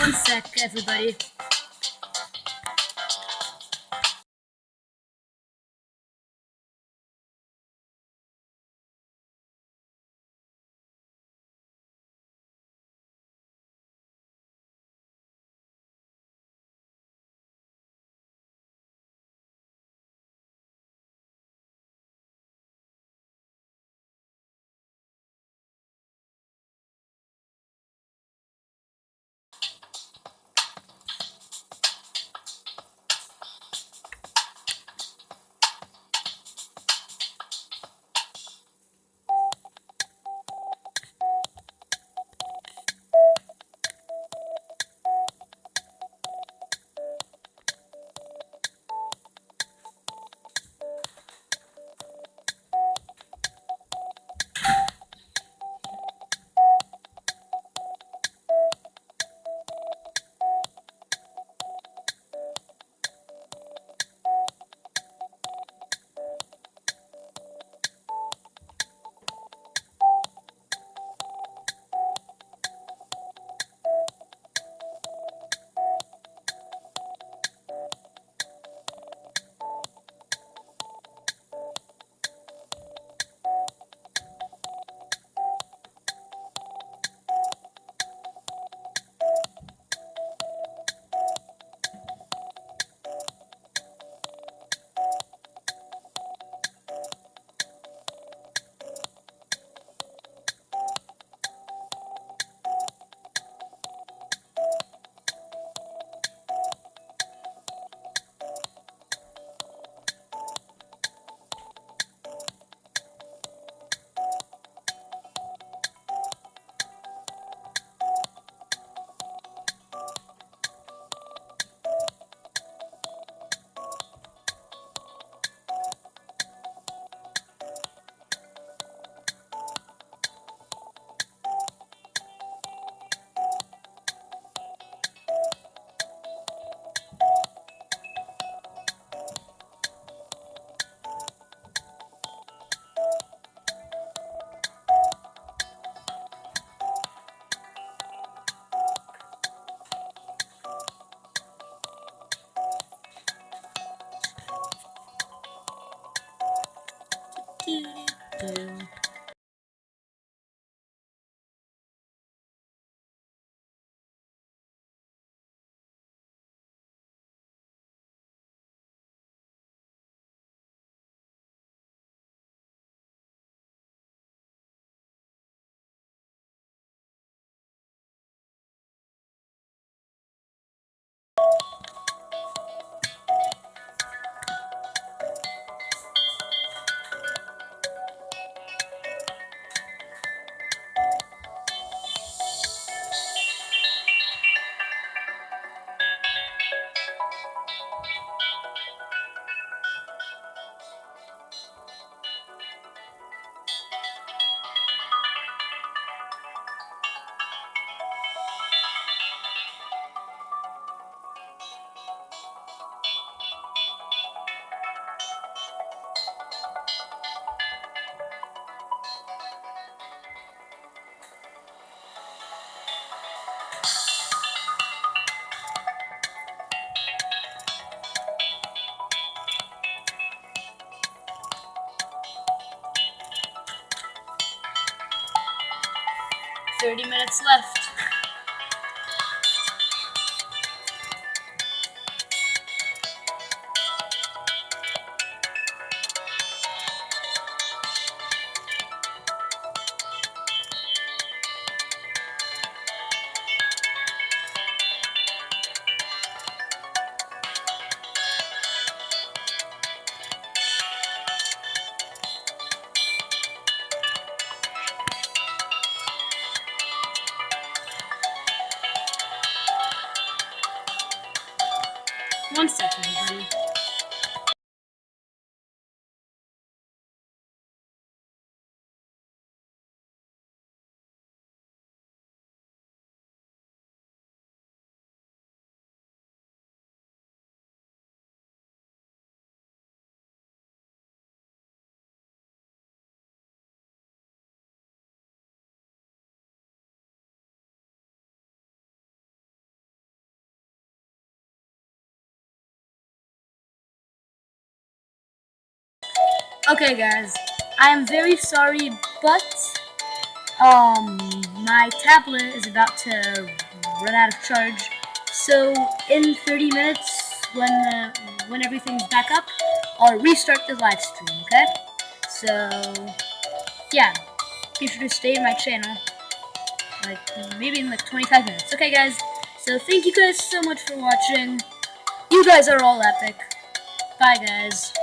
One sec, everybody. Do. 30 minutes left. One second, everybody. Okay guys, I am very sorry, but my tablet is about to run out of charge. So in 30 minutes, when everything's back up, I'll restart the live stream. Okay? So yeah, be sure to stay in my channel. Like maybe in like 25 minutes. Okay, guys. So thank you guys so much for watching. You guys are all epic. Bye, guys.